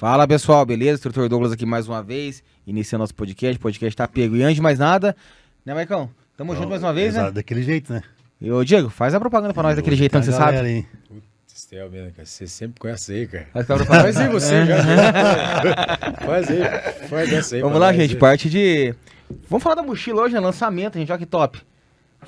Fala pessoal, beleza? Instrutor Douglas aqui mais uma vez, iniciando nosso podcast. O podcast tá pego. E antes de mais nada, né, Maicão? Tamo junto mais uma vez, né? Daquele jeito, né? E ô, Diego, faz a propaganda pra nós daquele jeitão que você sabe. Aí. Céu, cara. Você sempre conhece aí, cara. Faz a propaganda. Faz aí você, já. Faz essa aí. Vamos lá, gente, parte de... Vamos falar da mochila hoje, né? Lançamento, gente, olha que top.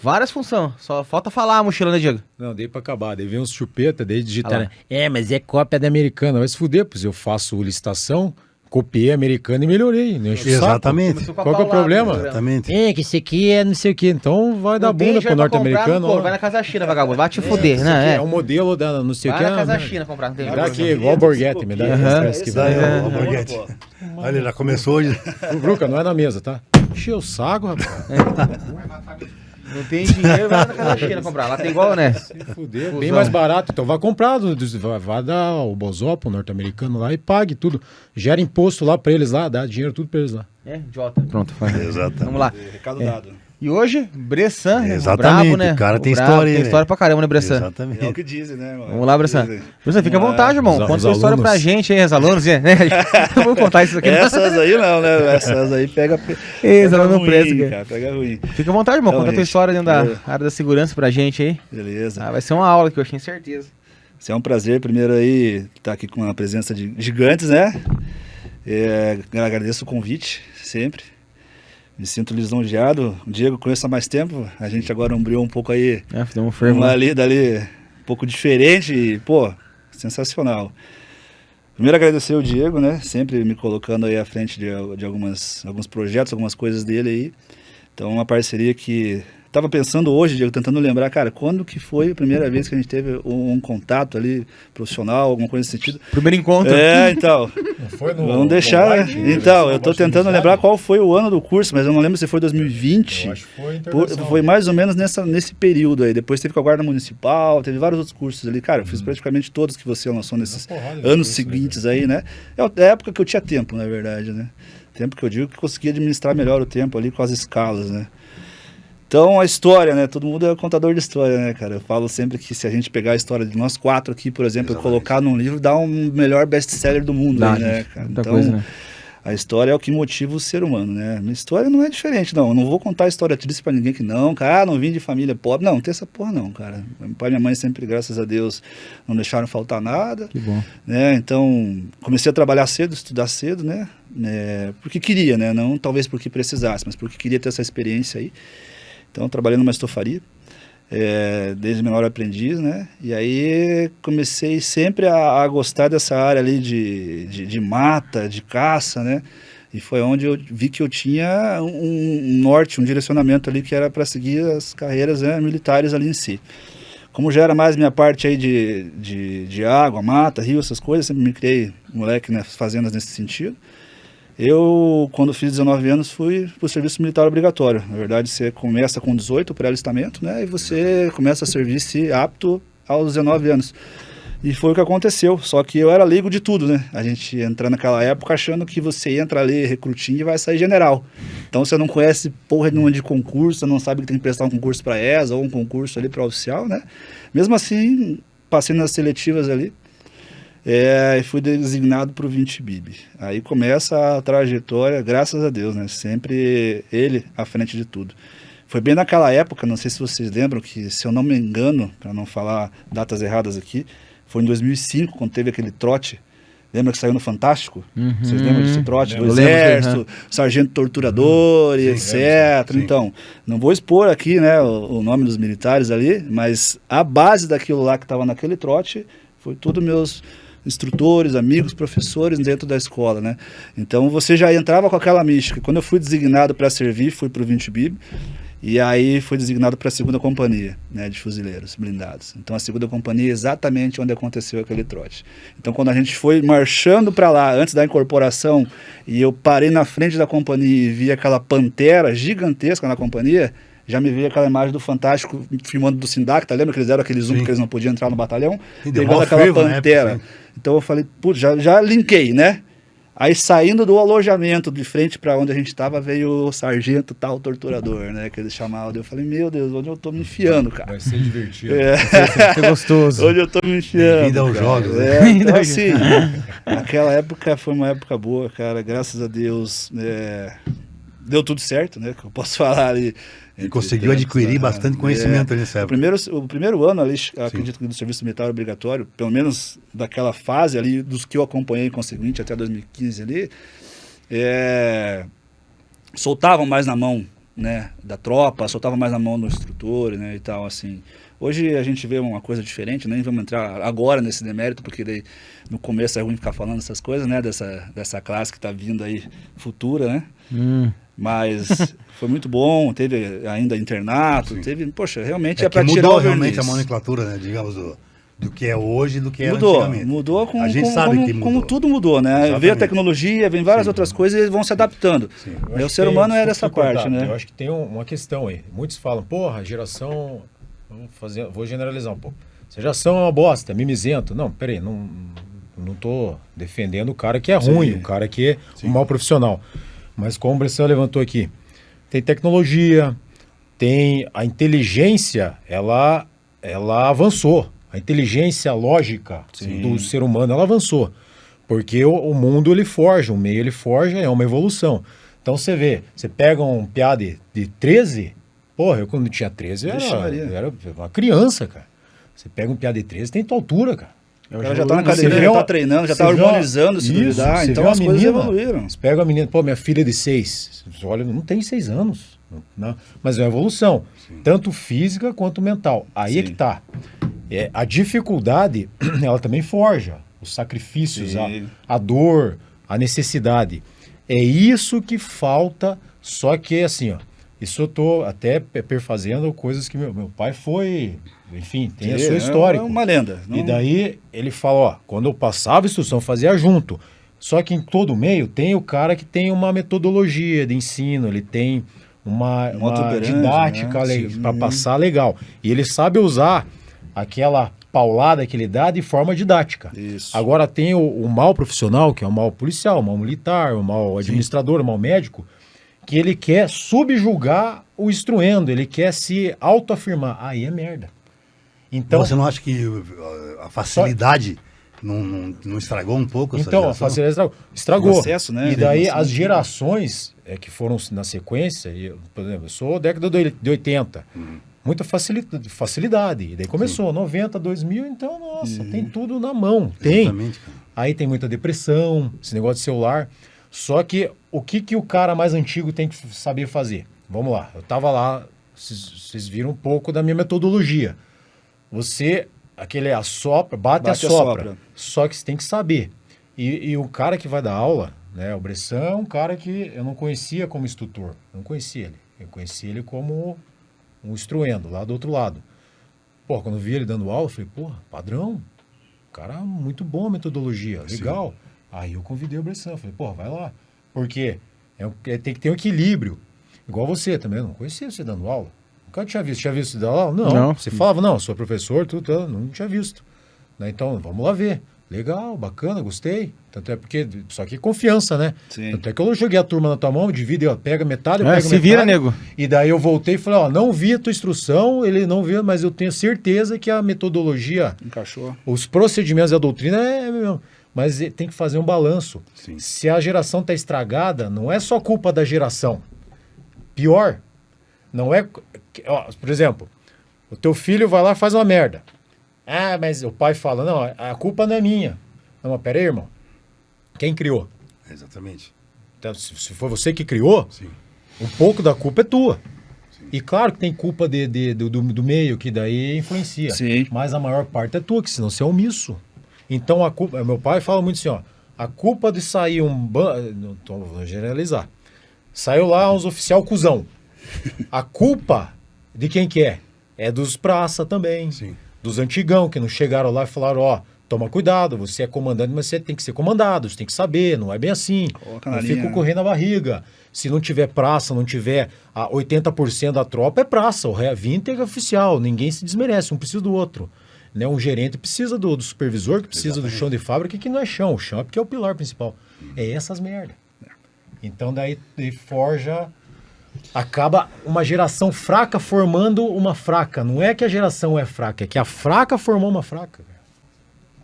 Várias funções, só falta falar a mochila, né, Diego? Não, dei pra acabar. Daí vem uns chupeta, daí digitaram. Mas é cópia da americana. Vai se fuder, pois eu faço licitação, copiei a americana e melhorei. Não enche o saco. Exatamente. Qual que é o problema? Exatamente. Que esse aqui é não sei o que. Então vai dar bunda pro norte-americano. Vai na Casa China, vagabundo. Vai te fuder, né? É um modelo da não sei o que. Vai na Casa China comprar. Não tem Me dá aqui, igual o Borghetti. Me dá esse Daí, o Borghetti. Olha, já começou hoje. O Bruca, não é na mesa, tá? Encheu o saco, rapaz. Não tem dinheiro, vai na Casa China comprar. Lá tem igual, né? Se fuder, bem mais barato. Então vai comprar, vai dar o bozó pro norte-americano lá e pague tudo. Gera imposto lá pra eles lá, dá dinheiro tudo pra eles lá. É, idiota. Pronto, vai. Exatamente. Vamos lá. Recado dado. E hoje, Bressan, Exatamente, brabo, né? O cara tem brabo, história aí, tem história pra caramba, né, Bressan? Exatamente. É o que dizem, né, mano? Vamos lá, Bressan. Bressan, fica à vontade, irmão. Conta sua história pra gente aí, os alunos, né? Vamos contar isso aqui. Essas aí não, né? Essas aí pega aluno ruim, preso, cara. Pega ruim. Fica à vontade, irmão. Então, Conta a tua gente, história dentro da área da segurança pra gente aí. Beleza. Vai ser uma aula que eu tenho certeza. É um prazer, primeiro aí, estar aqui com a presença de gigantes, né? Agradeço o convite, sempre. Me sinto lisonjeado. O Diego conheço há mais tempo. A gente agora umbriou um pouco aí. Fizemos um firme ali, dali, um pouco diferente. E, pô, sensacional. Primeiro agradecer o Diego, né? Sempre me colocando aí à frente de alguns projetos, algumas coisas dele aí. Então, uma parceria que... Tava pensando hoje, Diego, tentando lembrar, cara, quando que foi a primeira vez que a gente teve um contato ali, profissional, alguma coisa nesse sentido? Primeiro encontro. Então. Foi no, vamos deixar. Então, eu tô tentando lembrar qual foi o ano do curso, mas eu não lembro se foi 2020. Eu acho que foi internacional. Foi mais ou menos nesse período aí. Depois teve com a Guarda Municipal, teve vários outros cursos ali. Cara, eu fiz praticamente todos que você lançou nesses anos seguintes aí, né? É a época que eu tinha tempo, na verdade, né? Tempo que eu digo que conseguia administrar melhor o tempo ali com as escalas, né? Então, a história, né? Todo mundo é contador de história, né, cara? Eu falo sempre que se a gente pegar a história de nós quatro aqui, por exemplo, e colocar num livro, dá um melhor best-seller do mundo, né, cara? Então, coisa, né? A história é o que motiva o ser humano, né? Minha história não é diferente, não. Eu não vou contar a história triste pra ninguém que não, cara, não vim de família pobre. Não tem essa porra não, cara. Meu pai e minha mãe sempre, graças a Deus, não deixaram faltar nada. Que bom. Né? Então, comecei a trabalhar cedo, estudar cedo, né? Porque queria, né? Não talvez porque precisasse, mas porque queria ter essa experiência aí. Então, trabalhei numa estofaria, desde menor aprendiz, né? E aí comecei sempre a gostar dessa área ali de mata, de caça, né? E foi onde eu vi que eu tinha um norte, um direcionamento ali que era para seguir as carreiras, né, militares ali em si. Como já era mais minha parte aí de água, mata, rio, essas coisas, sempre me criei moleque nas fazendas nesse sentido. Eu, quando fiz 19 anos, fui para o serviço militar obrigatório. Na verdade, você começa com 18, o pré-alistamento, né? E você começa a servir-se apto aos 19 anos. E foi o que aconteceu, só que eu era leigo de tudo, né? A gente entra naquela época achando que você entra ali recrutinho e vai sair general. Então você não conhece porra nenhuma de concurso, você não sabe que tem que prestar um concurso para ESA ou um concurso ali para oficial, né? Mesmo assim, passei nas seletivas ali. E fui designado para o 20 BIB. Aí começa a trajetória, graças a Deus, né? Sempre ele à frente de tudo. Foi bem naquela época, não sei se vocês lembram, que se eu não me engano, para não falar datas erradas aqui, foi em 2005, quando teve aquele trote. Lembra que saiu no Fantástico? Vocês lembram desse trote do Exército, Sargento Torturador e etc. Sim. Então, não vou expor aqui, né, o nome dos militares ali, mas a base daquilo lá que estava naquele trote foi tudo meus instrutores, amigos, professores dentro da escola, né? Então você já entrava com aquela mística. Quando eu fui designado para servir, fui para o 20 BIB, e aí fui designado para a 2ª Companhia, né, de fuzileiros blindados. Então a 2ª Companhia é exatamente onde aconteceu aquele trote. Então quando a gente foi marchando para lá, antes da incorporação, e eu parei na frente da companhia e vi aquela pantera gigantesca na companhia, já me veio aquela imagem do Fantástico filmando do Sindacta, lembra que eles deram aquele zoom que eles não podiam entrar no batalhão? Pegando aquela pantera. Então eu falei, putz, já linkei, né? Aí saindo do alojamento de frente para onde a gente estava, veio o sargento tal torturador, né? Que eles chamavam. Eu falei, meu Deus, onde eu tô me enfiando, cara? Vai ser divertido. Vai ser gostoso. Onde eu tô me enfiando. Vida aos jogos. Então assim, Aquela época foi uma época boa, cara. Graças a Deus, deu tudo certo, né? Que eu posso falar ali. E conseguiu adquirir bastante conhecimento nessa época. O primeiro ano ali, acredito que do serviço militar obrigatório, pelo menos daquela fase ali, dos que eu acompanhei consequente até 2015 ali, soltavam mais na mão, né, da tropa, soltavam mais na mão do instrutor, né, e tal, assim. Hoje a gente vê uma coisa diferente, nem vamos entrar agora nesse demérito, porque daí, no começo é ruim ficar falando essas coisas, né, dessa classe que está vindo aí futura, né. Mas foi muito bom, teve ainda internato, teve, poxa, realmente para tirar mudou o realmente verniz. a nomenclatura, né, digamos, do que é hoje e do que era Mudou, antigamente. mudou A gente sabe que mudou. como tudo mudou, né? Exatamente. Veio a tecnologia, vem várias outras coisas e eles vão se adaptando. Sim. O ser humano é dessa parte, né? Eu acho que tem uma questão aí. Muitos falam, porra, geração... Vou generalizar um pouco. Essa geração é uma bosta, é mimizento. Não, peraí, não tô defendendo o cara que é ruim, o cara que é um mau profissional. Mas como o Bressan levantou aqui, tem tecnologia, tem a inteligência, ela avançou. A inteligência lógica do ser humano, ela avançou. Porque o mundo, ele forja, o meio, ele forja, é uma evolução. Então, você vê, você pega um piá de 13, porra, eu quando tinha 13 era uma criança, cara. Você pega um piá de 13, tem tua altura, cara. O cara já tá na cadeira, já tá treinando, já tá harmonizando se duvidar, então as coisas evoluíram. Você pega a menina, pô, minha filha de 6, olha, não tem 6 anos, não, mas é uma evolução, tanto física quanto mental. Aí é que tá. A dificuldade, ela também forja os sacrifícios, a dor, a necessidade. É isso que falta, só que assim, ó, isso eu tô até perfazendo coisas que meu pai foi, enfim, tem a sua história. É uma lenda. E daí ele fala, ó, quando eu passava a instrução, fazia junto. Só que em todo meio tem o cara que tem uma metodologia de ensino, ele tem uma didática, né, para passar legal. E ele sabe usar aquela paulada que ele dá de forma didática. Isso. Agora tem o mal profissional, que é o mal policial, o mal militar, o mal administrador, o mal médico, que ele quer subjugar o instruendo, ele quer se autoafirmar. Aí é merda. Então, você não acha que a facilidade não estragou um pouco essa então, geração? A facilidade estragou. O acesso, né? E daí as gerações que foram na sequência, por exemplo, eu sou década de 80, muita facilidade. E daí começou, 90, 2000, então, nossa, tem tudo na mão. Tem. Exatamente, cara. Aí tem muita depressão, esse negócio de celular. Só que o que o cara mais antigo tem que saber fazer? Vamos lá, eu estava lá, vocês viram um pouco da minha metodologia. Você, aquele assopra, bate assopra. Só que você tem que saber. E o cara que vai dar aula, né, o Bressan é um cara que eu não conhecia como instrutor. Eu não conhecia ele. Eu conhecia ele como um instruendo, lá do outro lado. Pô, quando eu vi ele dando aula, eu falei, pô, padrão. Cara, muito bom a metodologia, legal. Sim. Aí eu convidei o Bressan, falei, pô, vai lá. Porque tem que ter um equilíbrio. Igual você também, eu não conhecia você dando aula. Nunca tinha visto. Tinha visto você dar aula? Não. Você falava, não, sou professor, tudo, não tinha visto. Né? Então, vamos lá ver. Legal, bacana, gostei. Tanto é porque, só que confiança, né? Sim. Tanto é que eu joguei a turma na tua mão, divide, pega metade, eu pego se metade. vira, nego. E daí eu voltei e falei, ó, não vi a tua instrução, ele não viu, mas eu tenho certeza que a metodologia, encaixou. Os procedimentos e a doutrina mas tem que fazer um balanço. Sim. Se a geração está estragada, não é só culpa da geração. Pior, não é... Ó, por exemplo, o teu filho vai lá e faz uma merda. Ah, mas o pai fala, não, a culpa não é minha. Não, mas peraí, irmão. Quem criou? Exatamente. Então, se foi você que criou, Sim. um pouco da culpa é tua. Sim. E claro que tem culpa do meio, que daí influencia. Sim. Mas a maior parte é tua, que senão você é omisso. Então, a culpa... Meu pai fala muito assim, ó. A culpa de sair vou generalizar. Saiu lá uns oficial cuzão. A culpa de quem que é? É dos praça também. Sim. Dos antigão, que não chegaram lá e falaram, ó, toma cuidado, você é comandante, mas você tem que ser comandado, você tem que saber, não é bem assim. Não fica correndo a barriga. Se não tiver praça, não tiver 80% da tropa, é praça, o 20% é oficial, ninguém se desmerece, um precisa do outro. Né? Um gerente precisa do supervisor, que precisa do chão de fábrica, que não é chão, o chão é porque é o pilar principal. É essas merda. Então daí forja... Acaba uma geração fraca formando uma fraca. Não é que a geração é fraca, é que a fraca formou uma fraca.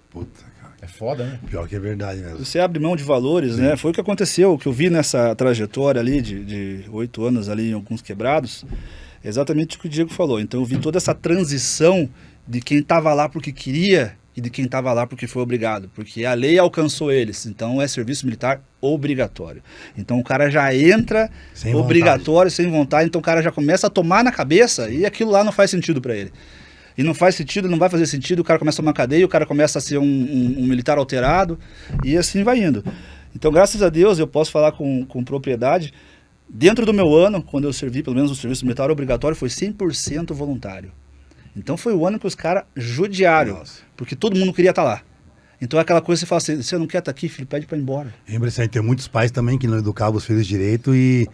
Puta, cara. É foda, né? Pior que é verdade mesmo. Você abre mão de valores, né? Foi o que aconteceu, o que eu vi nessa trajetória ali de 8 anos ali em alguns quebrados, é exatamente o que o Diego falou. Então eu vi toda essa transição de quem estava lá porque queria e de quem estava lá porque foi obrigado, porque a lei alcançou eles, então é serviço militar obrigatório. Então o cara já entra Sem obrigatório, sem vontade, então o cara já começa a tomar na cabeça e aquilo lá não faz sentido para ele. E não faz sentido, não vai fazer sentido, o cara começa a tomar cadeia, o cara começa a ser um militar alterado e assim vai indo. Então, graças a Deus, eu posso falar com propriedade, dentro do meu ano, quando eu servi, pelo menos o serviço militar obrigatório, foi 100% voluntário. Então foi o ano que os caras judiaram, Nossa. porque todo mundo queria estar lá. Então é aquela coisa que você fala assim, você não quer estar aqui, filho, pede para ir embora. Lembra assim, tem muitos pais também que não educavam os filhos direito e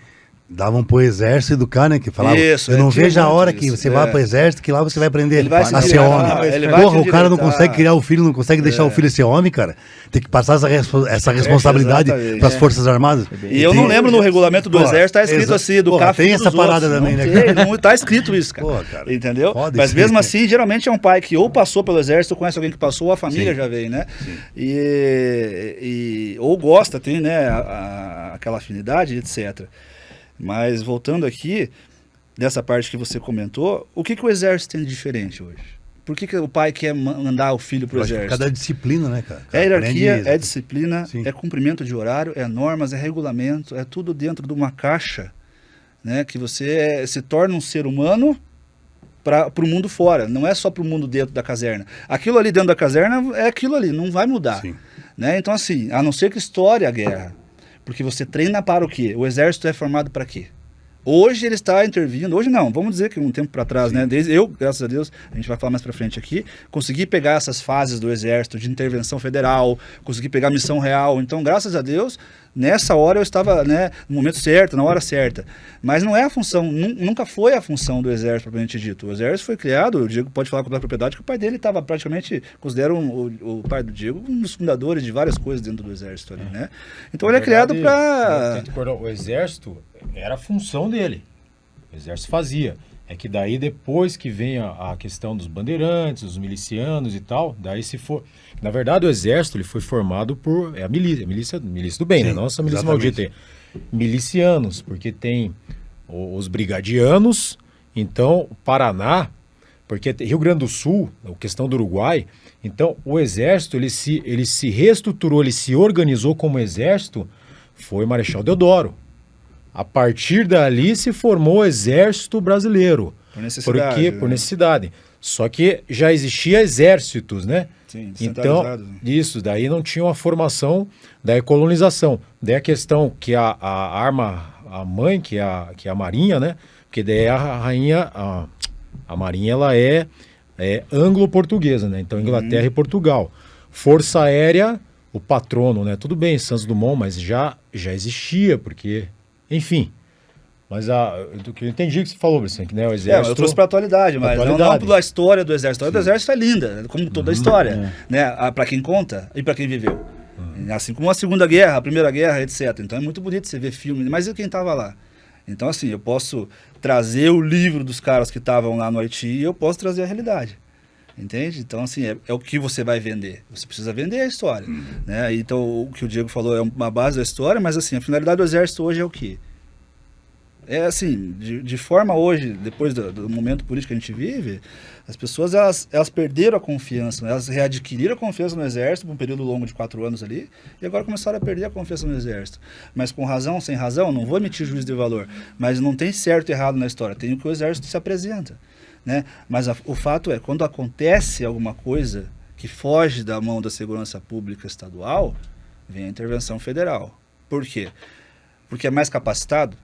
davam pro exército educar, né? Que falavam, Isso, eu não tinha vejo a muito hora isso, que você vai pro exército, que lá você vai aprender Ele vai a se ser endireitar, homem. ele vai Porra, te o cara não endireitar. consegue criar o filho, não consegue deixar o filho ser homem, cara. Tem que passar essa responsabilidade exatamente. para as Forças Armadas. E eu não lembro no regulamento do Pô, exército, tá escrito assim, do porra, CAF tem dos essa parada outros. também, Não né, tem, não tá escrito isso, cara. Pô, cara, Entendeu? foda Mas isso. mesmo assim, geralmente é um pai que ou passou pelo exército, ou conhece alguém que passou, ou a família Sim. já veio, né? Ou gosta, tem, né, aquela afinidade, etc. Mas voltando aqui, dessa parte que você comentou, o que o exército tem de diferente hoje? Por que o pai quer mandar o filho pro Eu acho que por exército? causa da disciplina, né, cara? É hierarquia, Aprende- é disciplina, Sim. é cumprimento de horário, é normas, é regulamento, é tudo dentro de uma caixa, né? Que você se torna um ser humano para o mundo fora, não é só para o mundo dentro da caserna. Aquilo ali dentro da caserna é aquilo ali, não vai mudar. Sim. Né? Então assim, a não ser que estoure a guerra, porque você treina para o quê? O exército é formado para quê? Hoje ele está intervindo, hoje não, vamos dizer que um tempo para trás, né? Desde eu, graças a Deus, a gente vai falar mais para frente aqui, consegui pegar essas fases do exército de intervenção federal, consegui pegar missão real. Então, graças a Deus, nessa hora eu estava, né, no momento certo, na hora certa. Mas não é a função, nunca foi a função do exército propriamente dito. O exército foi criado, o Diego pode falar com toda a propriedade, que o pai dele estava praticamente, considero o pai do Diego um dos fundadores de várias coisas dentro do exército ali, né? Então ele é criado para... O exército era a função dele. O exército fazia. É que daí depois que vem a questão dos bandeirantes, os milicianos e tal, daí se for... Na verdade o exército ele foi formado por... É a milícia do bem, Sim, né? Nossa milícia exatamente. maldita. Milicianos, porque tem os brigadianos, então o Paraná, porque Rio Grande do Sul, a questão do Uruguai, então o exército ele se reestruturou, ele se organizou como exército, foi Marechal Deodoro. A partir dali se formou o exército brasileiro. Por necessidade. Por quê? Né? Por necessidade. Só que já existia exércitos, né? Sim, Então, centralizados. isso, daí não tinha uma formação da colonização. Daí a questão que a arma, a mãe, que é a Marinha, né? Porque daí a rainha, a Marinha, ela é anglo-portuguesa, né? Então, Inglaterra e Portugal. Força Aérea, o patrono, né? Tudo bem, Santos Dumont, mas já existia, porque... Enfim, mas o que eu entendi que você falou, Brissan, que né, o exército... eu trouxe para a atualidade, mas não pela história do exército. A história do exército é linda, como toda a história, né? Para quem conta e para quem viveu. Assim como a Segunda Guerra, a Primeira Guerra, etc. Então é muito bonito você ver filme, mas e quem estava lá? Então assim, eu posso trazer o livro dos caras que estavam lá no Haiti e eu posso trazer a realidade. Entende? Então, assim, é o que você vai vender. Você precisa vender a história. Né? Então, o que o Diego falou é uma base da história, mas, assim, a finalidade do exército hoje é o quê? É, assim, de forma hoje, depois do momento político que a gente vive, as pessoas, elas perderam a confiança, né? Elas readquiriram a confiança no exército por um período longo de 4 anos ali, e agora começaram a perder a confiança no exército. Mas com razão, sem razão, não vou emitir juízo de valor, mas não tem certo e errado na história, tem o que o exército se apresenta. Né? Mas o fato é, quando acontece alguma coisa que foge da mão da segurança pública estadual, vem a intervenção federal. Por quê? Porque é mais capacitado.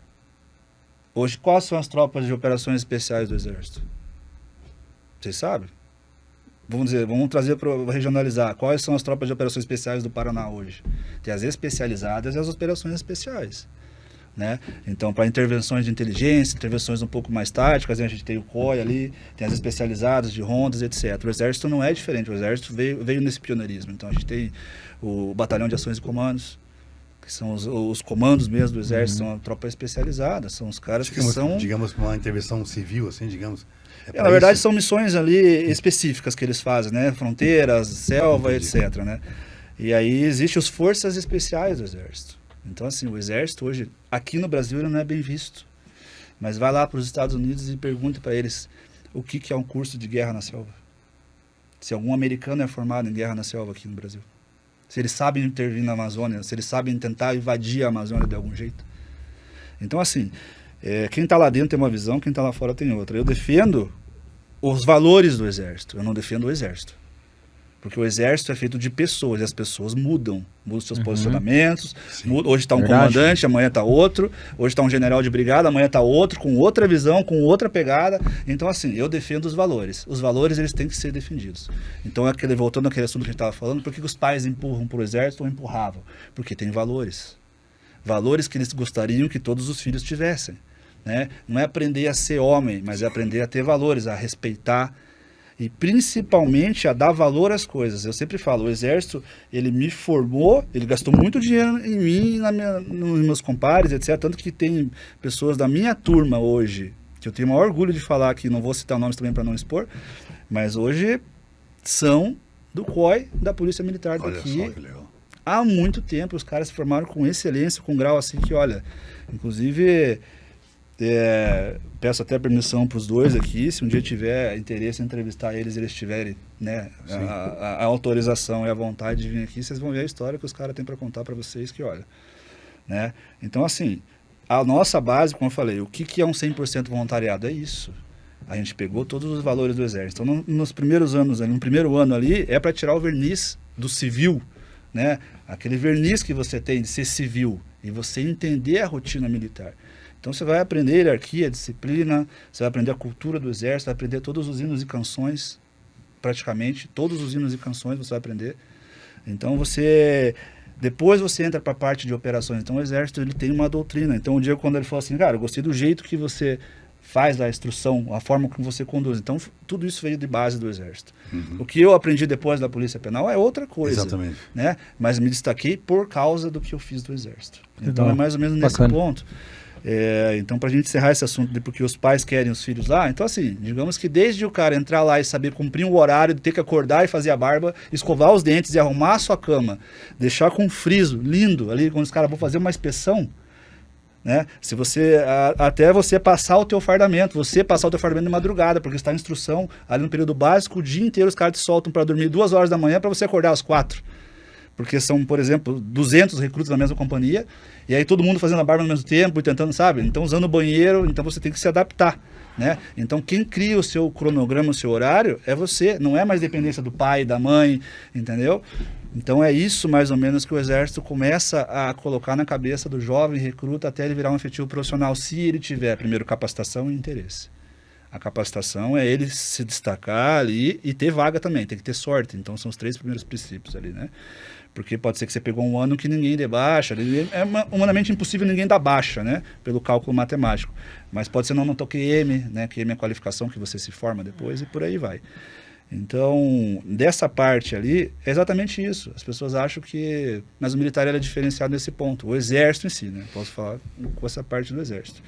Hoje, quais são as tropas de operações especiais do Exército? Vocês sabem? Vamos trazer para regionalizar. Quais são as tropas de operações especiais do Paraná hoje? Tem as especializadas e as operações especiais. Né? Então, para intervenções de inteligência, intervenções um pouco mais táticas, a gente tem o COI ali, tem as especializadas de rondas, etc. O Exército não é diferente, o Exército veio nesse pioneirismo. Então, a gente tem o Batalhão de Ações e Comandos, que são os comandos mesmo do Exército, são a tropa especializada, são os caras que são... Digamos, uma intervenção civil, assim, digamos. Na verdade, são missões ali específicas que eles fazem, né? Fronteiras, selva, etc. Né? E aí existem os forças especiais do Exército. Então, assim, o Exército hoje, aqui no Brasil, ele não é bem visto. Mas vai lá para os Estados Unidos e pergunte para eles o que é um curso de guerra na selva. Se algum americano é formado em guerra na selva aqui no Brasil. Se eles sabem intervir na Amazônia, se eles sabem tentar invadir a Amazônia de algum jeito. Então, assim, quem está lá dentro tem uma visão, quem está lá fora tem outra. Eu defendo os valores do Exército, eu não defendo o Exército. Porque o Exército é feito de pessoas, e as pessoas mudam seus posicionamentos. Hoje está um comandante, amanhã está outro. Hoje está um general de brigada, amanhã está outro, com outra visão, com outra pegada. Então, assim, eu defendo os valores. Os valores, eles têm que ser defendidos. Então, voltando àquele assunto que a gente estava falando, por que os pais empurram para o Exército ou empurravam? Porque tem valores. Valores que eles gostariam que todos os filhos tivessem. Né? Não é aprender a ser homem, mas é aprender a ter valores, a respeitar, e principalmente a dar valor às coisas. Eu sempre falo, o Exército, ele me formou, ele gastou muito dinheiro em mim, nos meus compares, etc. Tanto que tem pessoas da minha turma hoje, que eu tenho o maior orgulho de falar aqui, não vou citar nomes também para não expor, mas hoje são do COI, da Polícia Militar daqui. Olha só que legal. Há muito tempo os caras se formaram com excelência, com grau assim que, olha, inclusive... peço até permissão para os dois aqui, se um dia tiver interesse em entrevistar eles tiverem, né, a autorização e a vontade de vir aqui, vocês vão ver a história que os caras têm para contar para vocês, que olha, né? Então, assim, a nossa base, como eu falei, o que é um 100% voluntariado? É isso. A gente pegou todos os valores do Exército. Então, nos primeiros anos, no primeiro ano ali, é para tirar o verniz do civil, né? Aquele verniz que você tem de ser civil e você entender a rotina militar. Então você vai aprender hierarquia, disciplina, você vai aprender a cultura do Exército, vai aprender todos os hinos e canções, praticamente, todos os hinos e canções você vai aprender. Então depois você entra para a parte de operações. Então o Exército, ele tem uma doutrina. Então um dia quando ele falou assim, cara, eu gostei do jeito que você faz a instrução, a forma como você conduz. Então tudo isso veio de base do Exército. O que eu aprendi depois da Polícia Penal é outra coisa. Exatamente. Né? Mas me destaquei por causa do que eu fiz do Exército. Então é mais ou menos nesse ponto. Então, para a gente encerrar esse assunto de porque os pais querem os filhos lá, então assim, digamos que desde o cara entrar lá e saber cumprir um horário, de ter que acordar e fazer a barba, escovar os dentes e arrumar a sua cama, deixar com um friso lindo ali, quando os caras vão fazer uma inspeção, né? Se você, até você passar o teu fardamento, de madrugada, porque está em instrução, ali no período básico, o dia inteiro os caras te soltam para dormir 2 horas da manhã para você acordar às 4. Porque são, por exemplo, 200 recrutas na mesma companhia, e aí todo mundo fazendo a barba ao mesmo tempo e tentando, sabe? Então usando o banheiro, então você tem que se adaptar, né? Então quem cria o seu cronograma, o seu horário, é você, não é mais dependência do pai, da mãe, entendeu? Então é isso mais ou menos que o Exército começa a colocar na cabeça do jovem recruta até ele virar um efetivo profissional, se ele tiver, primeiro, capacitação e interesse. A capacitação é ele se destacar ali e ter vaga também, tem que ter sorte. Então são os 3 primeiros princípios ali, né? Porque pode ser que você pegou um ano que ninguém dê baixa, é humanamente impossível ninguém dar baixa, né? Pelo cálculo matemático. Mas pode ser não notou QM, né? QM é a qualificação que você se forma depois e por aí vai. Então, dessa parte ali, é exatamente isso. As pessoas acham que... Mas o militar é diferenciado nesse ponto. O Exército em si, né? Posso falar com essa parte do Exército.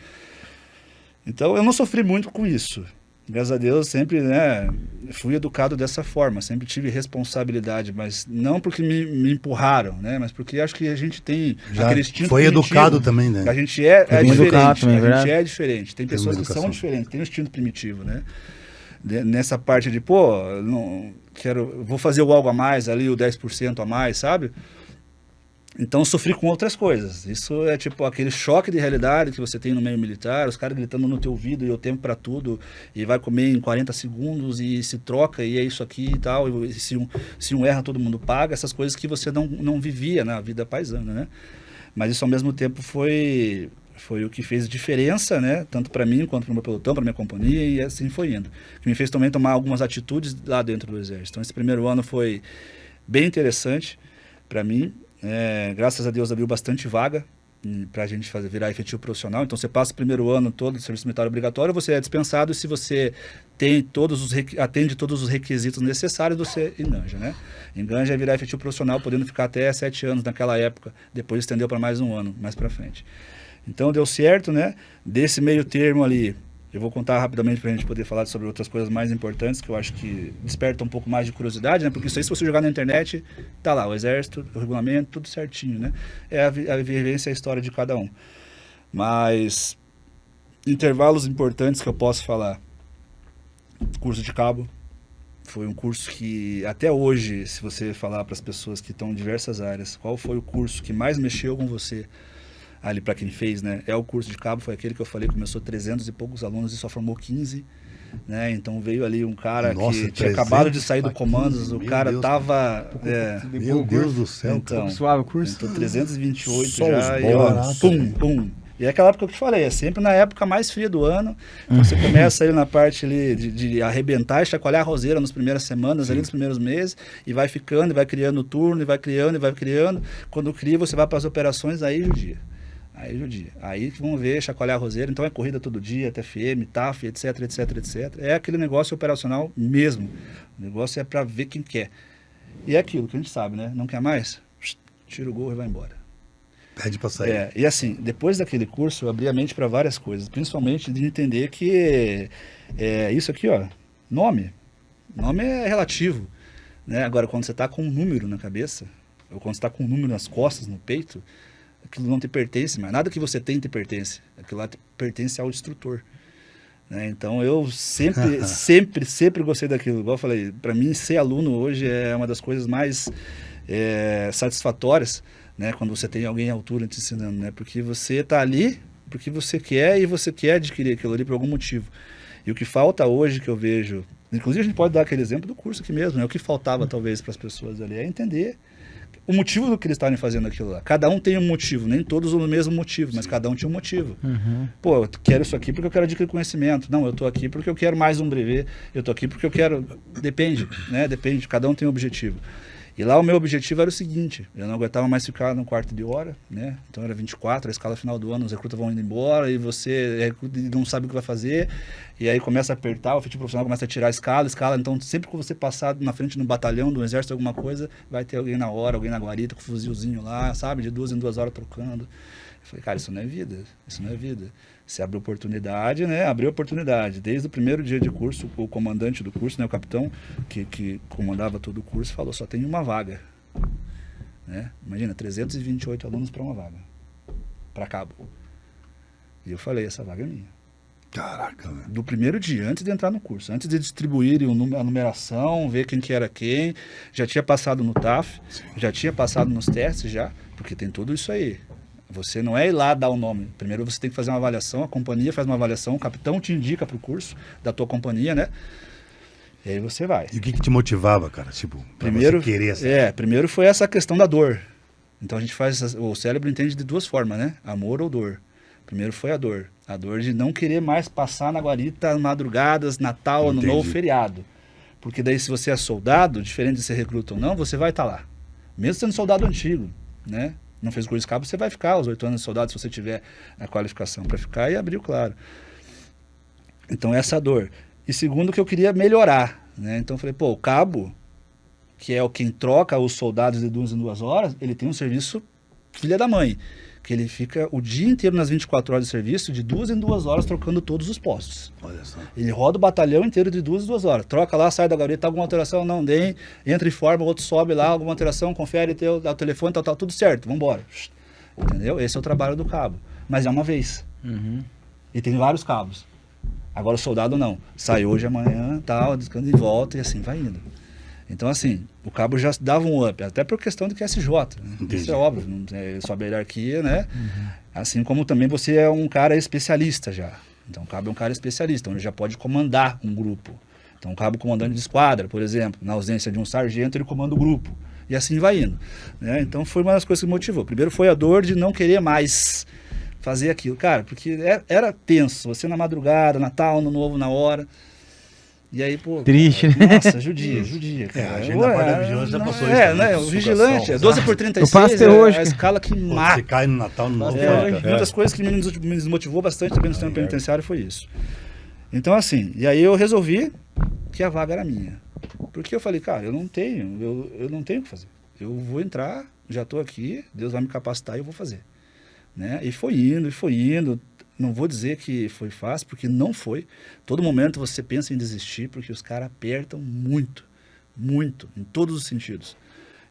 Então, eu não sofri muito com isso. Graças a Deus, sempre, né, fui educado dessa forma, sempre tive responsabilidade, mas não porque me empurraram, né, mas porque acho que a gente tem aquele instinto foi primitivo, educado também, né? A gente é diferente, também, a gente é diferente, tem pessoas que são diferentes, tem um instinto primitivo, né, nessa parte de, vou fazer o algo a mais ali, o 10% a mais, sabe? Então sofri com outras coisas. Isso é tipo aquele choque de realidade que você tem no meio militar, os caras gritando no teu ouvido e o tempo para tudo, e vai comer em 40 segundos e se troca e é isso aqui e tal, e se um erra todo mundo paga, essas coisas que você não vivia na vida paisana, né? Mas isso ao mesmo tempo foi o que fez diferença, né? Tanto para mim quanto para o meu pelotão, para minha companhia, e assim foi indo. Que me fez também tomar algumas atitudes lá dentro do Exército. Então esse primeiro ano foi bem interessante para mim. Graças a Deus abriu bastante vaga para a gente virar efetivo profissional. Então você passa o primeiro ano todo do serviço militar obrigatório, você é dispensado e se você atende todos os requisitos necessários, você enganja, né? Enganja é virar efetivo profissional, podendo ficar até 7 anos naquela época, depois estendeu para mais um ano, mais para frente. Então deu certo, né? Desse meio termo ali, Eu vou contar rapidamente para a gente poder falar sobre outras coisas mais importantes que eu acho que despertam um pouco mais de curiosidade, né? Porque isso aí, se você jogar na internet, tá lá, o exército, o regulamento, tudo certinho, né? É a vivência e a história de cada um. Mas intervalos importantes que eu posso falar. Curso de cabo. Foi um curso que, até hoje, se você falar para as pessoas que estão em diversas áreas, qual foi o curso que mais mexeu com você, ali para quem fez, né? É o curso de cabo, foi aquele que eu falei, começou 300 e poucos alunos e só formou 15, né? Então veio ali um cara que tinha acabado de sair do comandos, o cara Deus, tava... Meu Deus do céu. Então, Suave o curso. então 328 Só já, os e ó, bons, pum, né? pum. E é aquela época que eu te falei, é sempre na época mais fria do ano. Então você começa ali na parte ali de arrebentar e chacoalhar a roseira nas primeiras semanas, ali nos primeiros meses, e vai ficando, e vai criando turno, e vai criando, e vai criando. Quando cria, você vai para as operações, aí judia. Aí judia. Aí que vão ver, chacoalhar a roseira, então é corrida todo dia, TFM, TAF, etc, etc, etc. É aquele negócio operacional mesmo. O negócio é para ver quem quer. E é aquilo que a gente sabe, né? Não quer mais? Tira o gorro e vai embora. Pede pra sair. E assim, depois daquele curso, eu abri a mente para várias coisas, principalmente de entender que isso aqui, ó, nome é relativo, né? Agora, quando você está com um número na cabeça, ou quando você está com um número nas costas, no peito, aquilo não te pertence mais, nada que você tem te pertence, aquilo lá te pertence ao instrutor. Né? Então, eu sempre gostei daquilo, igual eu falei, para mim, ser aluno hoje é uma das coisas mais satisfatórias, né, quando você tem alguém à altura te ensinando, né, porque você está ali porque você quer e você quer adquirir aquilo ali por algum motivo. E o que falta hoje que eu vejo, inclusive a gente pode dar aquele exemplo do curso aqui mesmo, né, o que faltava talvez para as pessoas ali é entender o motivo do que eles estarem fazendo aquilo lá. Cada um tem um motivo, nem todos o mesmo motivo, mas cada um tinha um motivo. Pô, eu quero isso aqui porque eu quero adquirir conhecimento. Não, eu estou aqui porque eu quero mais um brevet, eu estou aqui porque eu quero... Depende, né, depende, cada um tem um objetivo. E lá o meu objetivo era o seguinte, eu não aguentava mais ficar no quarto de hora, né? Então era 24, a escala final do ano, os recrutas vão indo embora e você não sabe o que vai fazer, e aí começa a apertar, o efetivo profissional começa a tirar a escala, então sempre que você passar na frente no batalhão, do exército, alguma coisa, vai ter alguém na hora, alguém na guarita, com o fuzilzinho lá, sabe? De 2 em 2 horas trocando. Eu falei, cara, isso não é vida, isso não é vida. Você abre oportunidade, né? Abriu oportunidade. Desde o primeiro dia de curso, o comandante do curso, né, o capitão, que comandava todo o curso, falou, só tem uma vaga. Né? Imagina, 328 alunos para uma vaga. Para cabo. E eu falei, essa vaga é minha. Caraca, velho. Do primeiro dia, antes de entrar no curso, antes de distribuírem a numeração, ver quem que era quem, já tinha passado no TAF, já tinha passado nos testes já, porque tem tudo isso aí. Você não é ir lá dar o nome. Primeiro você tem que fazer uma avaliação, a companhia faz uma avaliação, o capitão te indica para o curso da tua companhia, né? E aí você vai. E o que te motivava, cara? Tipo, pra Primeiro, você querer essa... primeiro foi essa questão da dor. Então a gente faz, o cérebro entende de duas formas, né? Amor ou dor. Primeiro foi a dor. A dor de não querer mais passar na guarita madrugadas, Natal, Ano Novo, feriado. Porque daí se você é soldado, diferente de ser recruta ou não, você vai estar lá. Mesmo sendo soldado antigo, né? Não fez curso de cabo, você vai ficar os 8 anos de soldado se você tiver a qualificação para ficar, e abriu, claro. Então essa dor. E segundo, que eu queria melhorar, né? Então eu falei, pô, o cabo, que é quem troca os soldados de 2 em 2 horas, ele tem um serviço filha da mãe, que ele fica o dia inteiro nas 24 horas de serviço, de 2 em 2 horas, trocando todos os postos. Olha só. Ele roda o batalhão inteiro de 2 em 2 horas. Troca lá, sai da gabarita, alguma alteração, não tem. Entra e forma, o outro sobe lá, alguma alteração, confere, dá o telefone, tal, tudo certo, vambora. Entendeu? Esse é o trabalho do cabo. Mas é uma vez. E tem vários cabos. Agora o soldado não. Sai hoje, amanhã, tal, descansa e volta, e assim vai indo. Então, assim, o cabo já dava um up, até por questão de QSJ. Né? Isso é óbvio, não sobe a hierarquia, né? Assim como também você é um cara especialista já. Então, o cabo é um cara especialista, então ele já pode comandar um grupo. Então, o cabo comandante de esquadra, por exemplo, na ausência de um sargento, ele comanda o grupo. E assim vai indo. Né? Então, foi uma das coisas que me motivou. Primeiro foi a dor de não querer mais fazer aquilo. Cara, porque era tenso. Você na madrugada, Natal, Ano Novo, na hora... E aí, pô... Triste, cara, né? Nossa, judia, cara. A gente na parte da vigilância já passou isso. né? Né? O vigilante, 12 por 36, Eu passo até hoje, a escala que Pô, mata. você cai no Natal, no Novo. Uma das coisas que me desmotivou bastante também no sistema penitenciário foi isso. Então, assim, e aí eu resolvi que a vaga era minha. Porque eu falei, cara, eu não tenho o que fazer. Eu vou entrar, já estou aqui, Deus vai me capacitar e eu vou fazer. Né? E foi indo. não vou dizer que foi fácil, porque não foi. Todo momento você pensa em desistir, porque os caras apertam muito, muito, em todos os sentidos.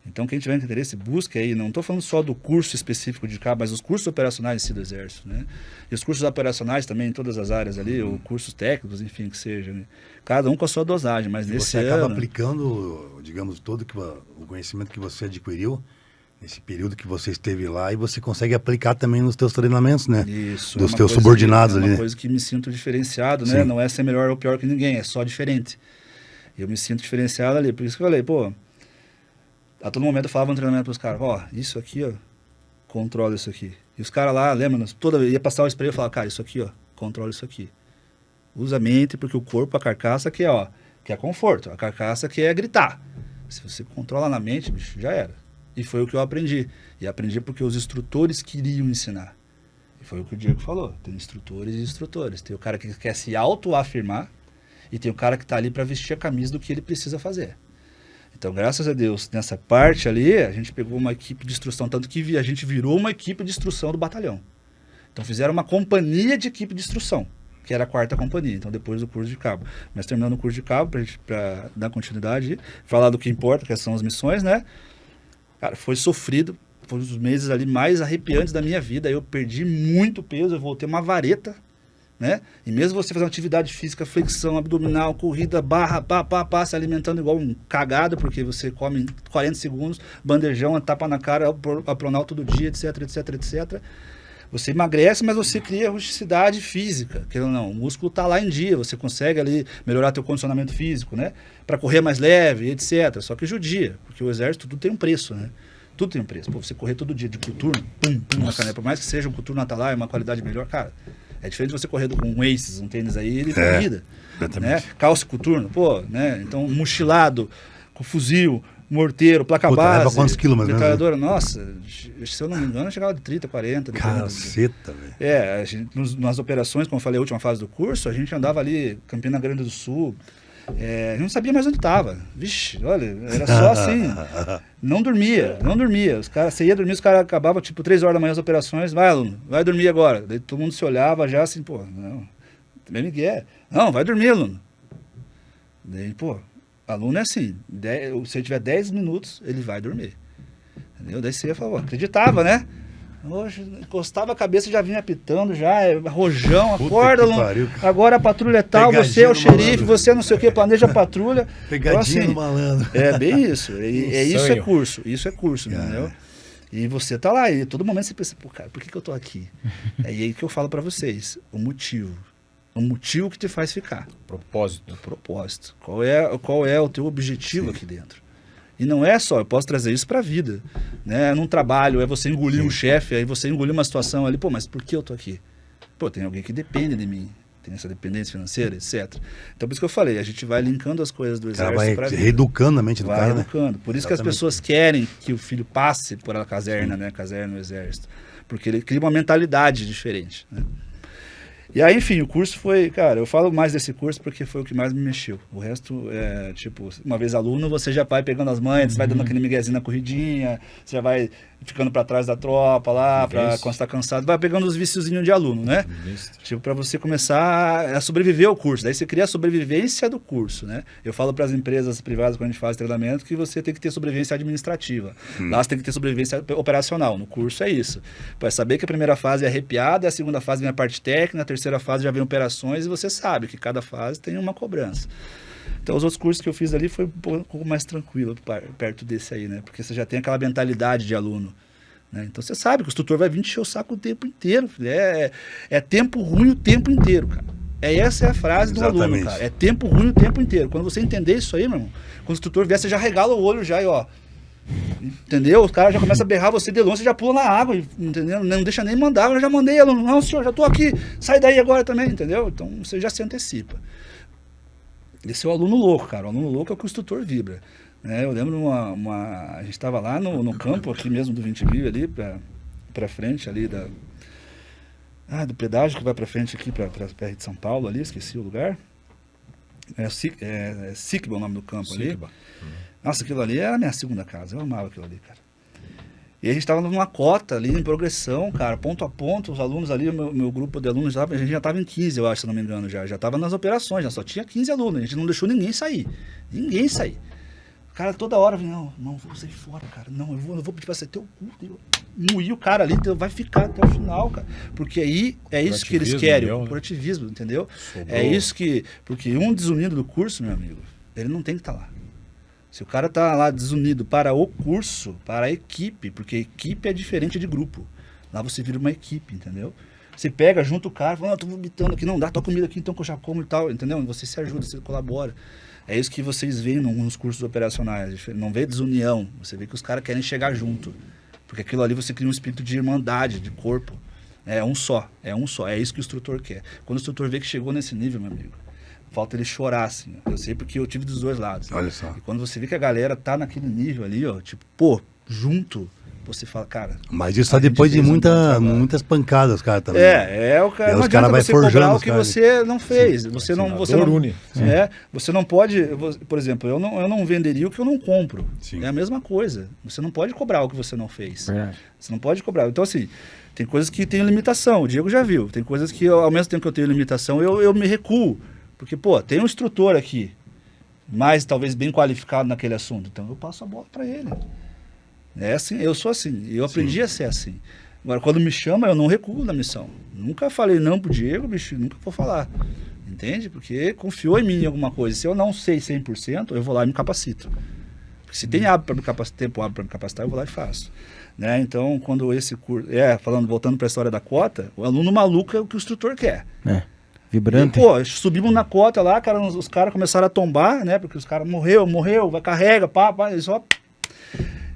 Então, quem tiver interesse, busque aí. Não estou falando só do curso específico de cabo, mas os cursos operacionais em si do Exército, né? E os cursos operacionais também em todas as áreas ali, ou cursos técnicos, enfim, que seja, né? Cada um com a sua dosagem, mas E nesse você acaba ano... aplicando, digamos, todo o conhecimento que você adquiriu nesse período que você esteve lá, e você consegue aplicar também nos teus treinamentos, né? Isso. Dos teus subordinados ali, É uma né? coisa que me sinto diferenciado, né? Sim. Não é ser melhor ou pior que ninguém, é só diferente. Eu me sinto diferenciado ali. Por isso que eu falei, pô, a todo momento eu falava no treinamento pros caras, ó, isso aqui, ó, controla isso aqui. E os caras lá, lembra, toda vez ia passar o spray, eu falava, cara, isso aqui, ó, controla isso aqui. Usa a mente, porque o corpo, a carcaça que é, ó, que é conforto, a carcaça que é gritar. Se você controla na mente, bicho, já era. E foi o que eu aprendi. E aprendi porque os instrutores queriam ensinar. E foi o que o Diego falou, tem instrutores e instrutores. Tem o cara que quer se autoafirmar e tem o cara que está ali para vestir a camisa do que ele precisa fazer. Então, graças a Deus, nessa parte ali, a gente pegou uma equipe de instrução, tanto que a gente virou uma equipe de instrução do batalhão. Então, fizeram uma companhia de equipe de instrução, que era a 4ª companhia, então depois do curso de cabo. Mas terminando o curso de cabo, para dar continuidade, falar do que importa, que são as missões, né? Cara, foi sofrido, foi um dos meses ali mais arrepiantes da minha vida. Eu perdi muito peso, eu voltei uma vareta, né? E mesmo você fazendo atividade física, flexão, abdominal, corrida, barra, pá, se alimentando igual um cagado, porque você come em 40 segundos, bandejão, tapa na cara, apronal todo dia, etc. Você emagrece, mas você cria rusticidade física, querendo ou não. O músculo está lá em dia, você consegue ali melhorar teu condicionamento físico, né? Para correr mais leve, etc. Só que judia, porque o exército tudo tem um preço, né? Tudo tem um preço. Pô, você correr todo dia de coturno, pum, na canela, por mais que seja um coturno Atalaia, uma qualidade melhor, cara, é diferente de você correr com um Aces, um tênis aí, ele corrida, né? Calça coturno, pô, né? Então, mochilado, com fuzil, morteiro, placa Puta, base, leva quantos quilos mais ou menos, metralhadora, nossa, se eu não me engano, eu chegava de 30, 40. Caceta, velho. É, a gente, nas operações, como eu falei, a última fase do curso, a gente andava ali, Campina Grande do Sul, a gente não sabia mais onde estava. Vixe, olha, era só assim. Não dormia. Os caras, você ia dormir, os caras acabavam, tipo, 3 horas da manhã as operações, vai, aluno, vai dormir agora. Daí todo mundo se olhava já assim, pô, não, também Miguel, não, vai dormir, aluno. Daí, pô, aluno é assim, se ele tiver 10 minutos, ele vai dormir. Entendeu? Daí você falou, acreditava, né? Hoje, encostava a cabeça e já vinha apitando, já, rojão, Puta acorda, que aluno. pariu. Agora a patrulha é tal, Pegadinha você é o no xerife, malandro. você não sei o que, planeja a patrulha. Pegadinha Então, no malandro. É bem isso. Isso é sonho. curso, entendeu? E você tá lá, e todo momento você pensa, pô, cara, por que eu tô aqui? É aí que eu falo pra vocês, o motivo que te faz ficar. Propósito. O propósito. Qual é o teu objetivo aqui dentro? E não é só, eu posso trazer isso pra vida. Né? Num trabalho, é você engolir um chefe, aí você engolir uma situação ali, pô, mas por que eu tô aqui? Pô, tem alguém que depende de mim, tem essa dependência financeira, etc. Então, por isso que eu falei, a gente vai linkando as coisas do O cara exército vai pra vida. reeducando a mente do Vai cara, né? educando. Por isso que as Exatamente. pessoas querem que o filho passe por a caserna, né? Caserna no exército. Porque ele cria uma mentalidade diferente, né? E aí, enfim, o curso foi, cara, eu falo mais desse curso porque foi o que mais me mexeu. O resto é, tipo, uma vez aluno, você já vai pegando as manhas, você vai dando aquele miguezinho na corridinha, você já vai ficando pra trás da tropa lá, quando você tá cansado, vai pegando os viciozinhos de aluno, né? Tipo, pra você começar a sobreviver ao curso. Daí você cria a sobrevivência do curso, né? Eu falo pras empresas privadas, quando a gente faz treinamento, que você tem que ter sobrevivência administrativa. Lá você tem que ter sobrevivência operacional. No curso é isso. Pra saber que a primeira fase é arrepiada, a segunda fase vem a parte técnica, a terceira fase já vem operações, e você sabe que cada fase tem uma cobrança. Então, os outros cursos que eu fiz ali foi um pouco mais tranquilo perto desse aí, né? Porque você já tem aquela mentalidade de aluno, né? Então, você sabe que o instrutor vai vir te encher o saco o tempo inteiro. É tempo ruim o tempo inteiro, cara. Essa é a frase do aluno, cara. É tempo ruim o tempo inteiro. Quando você entender isso aí, meu irmão, quando o instrutor vier, você já regala o olho já e ó... Entendeu? Os caras já começam a berrar você de longe, você já pula na água, entendeu? Não deixa nem mandar, eu já mandei, aluno. Não, senhor, já tô aqui, sai daí agora também, entendeu? Então, você já se antecipa. Esse é o aluno louco, cara. O aluno louco é o que o instrutor vibra. Né? Eu lembro a gente estava lá no campo aqui mesmo do 20 mil ali, para frente ali do pedágio que vai para frente aqui para PR de São Paulo ali, esqueci o lugar. Sicba o nome do campo ali. Nossa, aquilo ali era a minha segunda casa, eu amava aquilo ali, cara. E a gente estava numa cota ali, em progressão, cara, ponto a ponto, os alunos ali, o meu grupo de alunos, a gente já estava em 15, eu acho, se não me engano, já estava nas operações, já só tinha 15 alunos, a gente não deixou ninguém sair. O cara toda hora vinha, não, vou sair fora, cara, não, eu vou pedir pra você ter o cu, moir o cara ali, vai ficar até o final, cara. Porque aí é isso que eles querem, o corporativismo, entendeu? Sobrou. É isso que... Porque um desunido do curso, meu amigo, ele não tem que estar lá. Se o cara tá lá desunido para o curso, para a equipe, porque equipe é diferente de grupo. Lá você vira uma equipe, entendeu? Você pega, junta o cara, fala, tô vomitando aqui, não dá, tua comida aqui, então que eu já como e tal, entendeu? Você se ajuda, você colabora. É isso que vocês veem nos cursos operacionais. Não vê desunião, você vê que os caras querem chegar junto. Porque aquilo ali você cria um espírito de irmandade, de corpo. É um só. É isso que o instrutor quer. Quando o instrutor vê que chegou nesse nível, meu amigo, falta ele chorar, assim. Eu sei porque eu tive dos dois lados. Olha só. E quando você vê que a galera tá naquele nível ali, ó, tipo, pô, junto, você fala, cara... Mas isso só depois de muitas pancadas, cara, também. O cara. Não os cara vai você cobrar forjando o que você não fez. Sim. Você não... Você não pode... Por exemplo, eu não venderia o que eu não compro. Sim. É a mesma coisa. Você não pode cobrar o que você não fez. Verdade. Você não pode cobrar. Então, assim, tem coisas que tem limitação. O Diego já viu. Tem coisas que, ao mesmo tempo que eu tenho limitação, eu me recuo. Porque, pô, tem um instrutor aqui, mais talvez bem qualificado naquele assunto. Então, eu passo a bola para ele. É assim, eu sou assim. Eu aprendi a ser assim. Agora, quando me chama, eu não recuo da missão. Nunca falei não pro Diego, bicho, nunca vou falar. Entende? Porque confiou em mim em alguma coisa. Se eu não sei 100%, eu vou lá e me capacito. Porque se tem hábito para me capacitar, tempo hábito para me capacitar, eu vou lá e faço. Né? Então, quando esse curso... voltando para a história da cota, o aluno maluco é o que o instrutor quer. Vibrante. E, pô, subimos na cota lá, cara, os caras começaram a tombar, né? Porque os caras morreu, vai, carrega, pá, e só...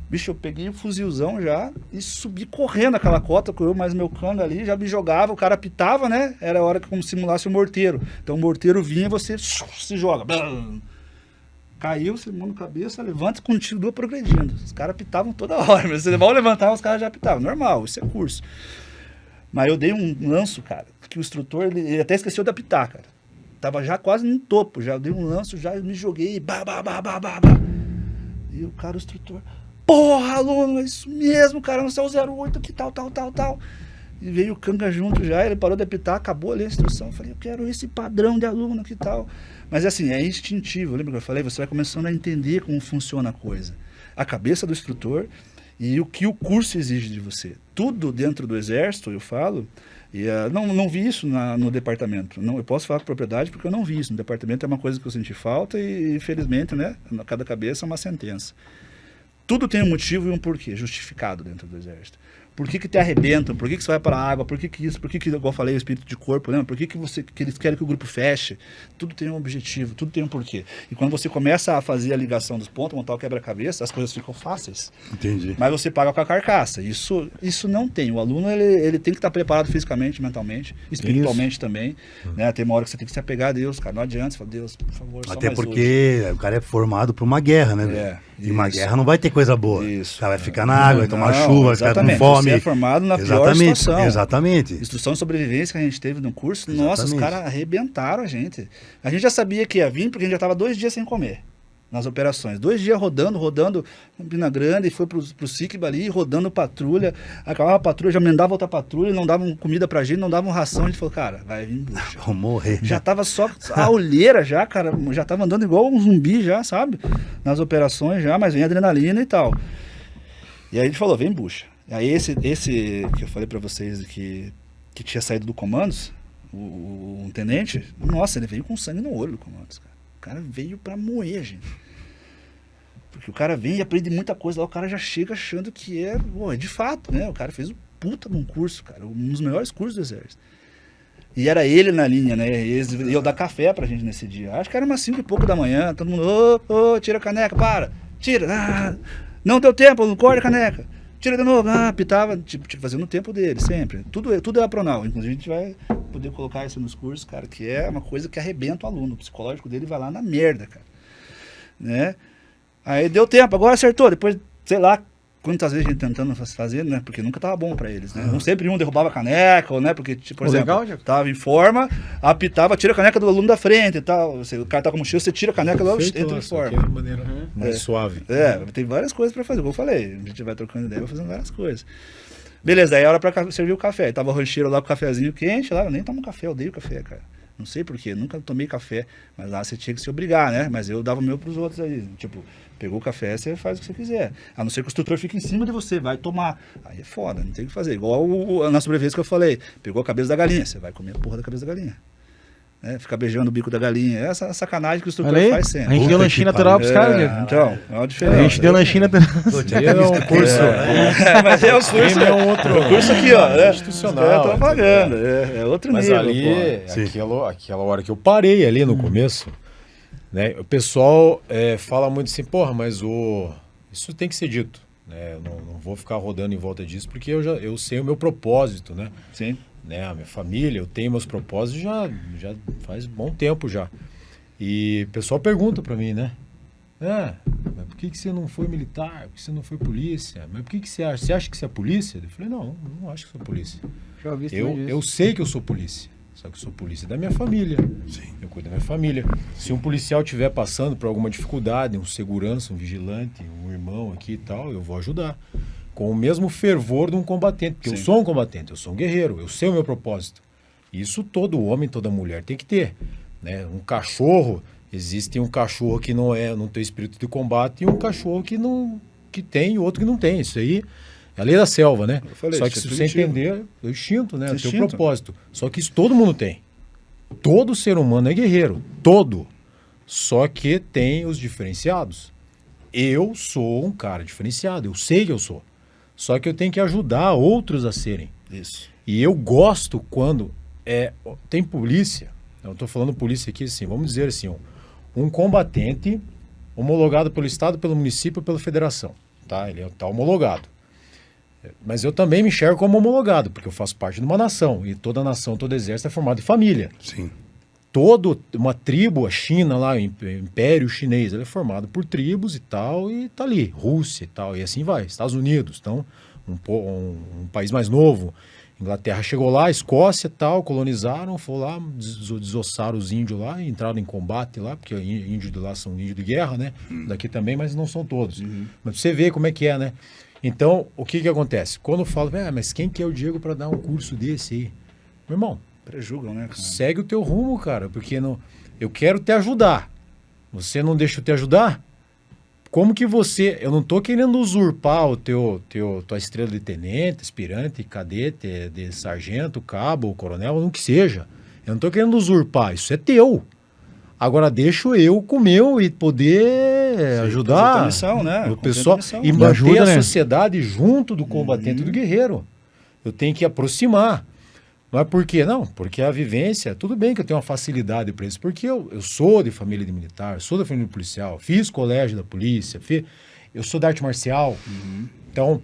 Bicho, eu peguei o fuzilzão já e subi correndo aquela cota com eu mais meu cano ali, já me jogava, o cara pitava, né? Era a hora que como simulasse o morteiro. Então o morteiro vinha, você se joga. Blum. Caiu, você mão na cabeça, levanta e continua progredindo. Os caras pitavam toda hora, mas você vai levantar, os caras já pitavam. Normal, isso é curso. Mas eu dei um lanço, cara, que o instrutor, ele até esqueceu de apitar, cara. Tava já quase no topo, já dei um lanço, já me joguei, E o cara, o instrutor... Porra, aluno, é isso mesmo, cara, não sei o 08 aqui, tal. E veio o Canga junto já, ele parou de apitar, acabou ali a instrução. Eu falei, eu quero esse padrão de aluno aqui e tal. Mas assim, é instintivo, lembra que eu falei? Você vai começando a entender como funciona a coisa. A cabeça do instrutor e o que o curso exige de você. Tudo dentro do Exército, eu falo, e não vi isso no departamento. Não, eu posso falar com propriedade porque eu não vi isso. No departamento é uma coisa que eu senti falta e infelizmente, né, cada cabeça é uma sentença. Tudo tem um motivo e um porquê, justificado dentro do Exército. Por que te arrebentam? Por que você vai para a água? Por que isso? Por que, igual eu falei, o espírito de corpo? Lembra? Por que eles querem que o grupo feche? Tudo tem um objetivo, tudo tem um porquê. E quando você começa a fazer a ligação dos pontos, montar o quebra-cabeça, as coisas ficam fáceis. Entendi. Mas você paga com a carcaça. Isso não tem. O aluno ele tem que estar preparado fisicamente, mentalmente, espiritualmente também. Né? Tem uma hora que você tem que se apegar a Deus, cara. Não adianta você falar, Deus, por favor, só até mais porque hoje. O cara é formado para uma guerra, né? E uma guerra não vai ter coisa boa. Isso. O cara vai ficar na água, vai tomar chuva, vai ficar com fome. Você é formado na pior situação. Exatamente. Instrução de sobrevivência que a gente teve no curso, nossa, os caras arrebentaram a gente. A gente já sabia que ia vir porque a gente já estava 2 dias sem comer nas operações. 2 dias rodando Campina Grande, e foi pro SICBA ali, rodando patrulha. Acabava a patrulha, já emendava outra patrulha, não davam comida pra gente, não davam ração. A gente falou, cara, vai vir bucha. Vou morrer. Já tava só a olheira já, cara, já tava andando igual um zumbi já, sabe? Nas operações já, mas vem adrenalina e tal. E aí a gente falou, vem bucha. Aí esse que eu falei pra vocês que tinha saído do Comandos, o tenente, nossa, ele veio com sangue no olho do Comandos, cara. O cara veio pra moer, gente. Porque o cara vem e aprende muita coisa lá, o cara já chega achando que é de fato, né? O cara fez um puta de um curso, cara, um dos melhores cursos do Exército. E era ele na linha, né? E eles iam dar café pra gente nesse dia. Acho que era umas 5 e pouco da manhã, todo mundo, tira a caneca, tira, não deu tempo, não corta a caneca. Tira de novo, pitava, tipo, fazendo o tempo dele, sempre. Tudo é apronal. Inclusive, a gente vai poder colocar isso nos cursos, cara, que é uma coisa que arrebenta o aluno. O psicológico dele vai lá na merda, cara. Né? Aí deu tempo, agora acertou. Depois, sei lá, quantas vezes a gente tentando fazer, né? Porque nunca tava bom pra eles, né? Sempre um derrubava a caneca, ou, né? Porque, tipo, por exemplo, legal, Diego. tava em forma, apitava, tira a caneca do aluno da frente e tal. O cara tá com mochila, você tira a caneca logo Feito, entra em nossa, forma. que é uma maneira mais suave. Tem várias coisas pra fazer, como eu falei. A gente vai trocando ideia, vai fazendo várias coisas. Beleza, aí é hora pra servir o café. Aí tava o rancheiro lá com o cafezinho quente, lá, eu nem tomo café, eu odeio café, cara. Não sei porquê, nunca tomei café, mas lá você tinha que se obrigar, né? Mas eu dava o meu pros outros aí. Tipo, pegou o café, você faz o que você quiser. A não ser que o instrutor fique em cima de você, vai tomar. Aí é foda, não tem o que fazer. Igual na sobrevivência que eu falei, pegou a cabeça da galinha, você vai comer a porra da cabeça da galinha. Ficar beijando o bico da galinha. É essa sacanagem que o instrutor faz sempre. A gente deu lanchinho natural pros caras, Diego. Então, é uma diferença. A gente deu lanchinho natural. É um curso. Mas é o curso, É um outro curso aqui, ó. Né? institucional. Estão pagando. É outro Mas nível. ali, pô. aquela hora que eu parei ali no começo, né? O pessoal fala muito assim, porra, mas isso tem que ser dito. Né? Eu não vou ficar rodando em volta disso, porque eu sei o meu propósito, né? Sim. Né, a minha família, eu tenho meus propósitos já faz bom tempo já. E o pessoal pergunta pra mim, né? Mas por que você não foi militar? Por que você não foi polícia? Mas por que você acha? Você acha que você é polícia? Eu falei, não acho que sou polícia. Já ouvi isso Eu sei que eu sou polícia. Só que eu sou polícia da minha família. Sim. Eu cuido da minha família. Se um policial estiver passando por alguma dificuldade, um segurança, um vigilante, um irmão aqui e tal, eu vou ajudar. Com o mesmo fervor de um combatente. Porque eu sou um combatente, eu sou um guerreiro, eu sei o meu propósito. Isso todo homem, toda mulher tem que ter. Né? Um cachorro, existe um cachorro que não tem espírito de combate e um cachorro que tem e outro que não tem. Isso aí é a lei da selva, né? Falei, só que se você entender, é o instinto, né? É o teu instinto. propósito. Só que isso todo mundo tem. Todo ser humano é guerreiro. Todo. Só que tem os diferenciados. Eu sou um cara diferenciado. Eu sei que eu sou. Só que eu tenho que ajudar outros a serem. Isso. E eu gosto quando tem polícia. Eu estou falando polícia aqui, assim, vamos dizer assim, um combatente homologado pelo Estado, pelo município, pela federação. Tá? Ele está homologado. Mas eu também me enxergo como homologado, porque eu faço parte de uma nação. E toda nação, todo exército é formado de família. Sim. Uma tribo, a China lá, o Império Chinês, ele é formado por tribos e tal, e tá ali, Rússia e tal, e assim vai. Estados Unidos, então, um país mais novo. Inglaterra chegou lá, Escócia e tal, colonizaram, foram lá, desossaram os índios lá, e entraram em combate lá, porque índios de lá são índios de guerra, né? Daqui também, mas não são todos. Mas você vê como é que é, né? Então, o que acontece? Quando eu falo, mas quem que é o Diego para dar um curso desse aí? Meu irmão, Prejugam, né, cara? segue o teu rumo, cara, porque eu quero te ajudar. Você não deixa eu te ajudar? Como que eu não tô querendo usurpar tua estrela de tenente, aspirante, cadete, de sargento, cabo, coronel, não que seja. Eu não tô querendo usurpar, isso é teu. Agora deixo eu com o meu e poder ajudar a missão, né? o pessoal e Me manter ajuda, a né? sociedade junto do combatente e do guerreiro. Eu tenho que aproximar. Mas por quê? Não, porque a vivência, tudo bem que eu tenho uma facilidade para isso, porque eu sou de família de militar, sou da família policial, fiz colégio da polícia, eu sou da arte marcial. Então,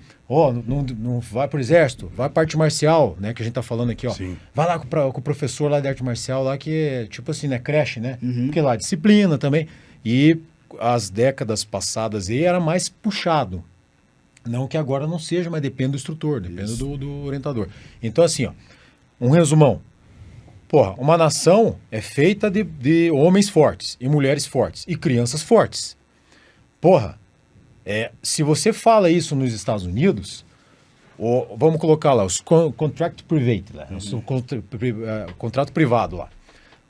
não vai pro exército, vai pra arte marcial, né, que a gente tá falando aqui, ó. Sim. Vai lá com o professor lá de arte marcial, lá que é tipo assim, né, creche, né? Porque lá, disciplina também. E as décadas passadas aí era mais puxado. Não que agora não seja, mas depende do instrutor, depende do orientador. Então, assim, ó, um resumão. Porra, uma nação é feita de homens fortes e mulheres fortes e crianças fortes. Porra, se você fala isso nos Estados Unidos, vamos colocar lá, os contract private, lá, contrato privado lá.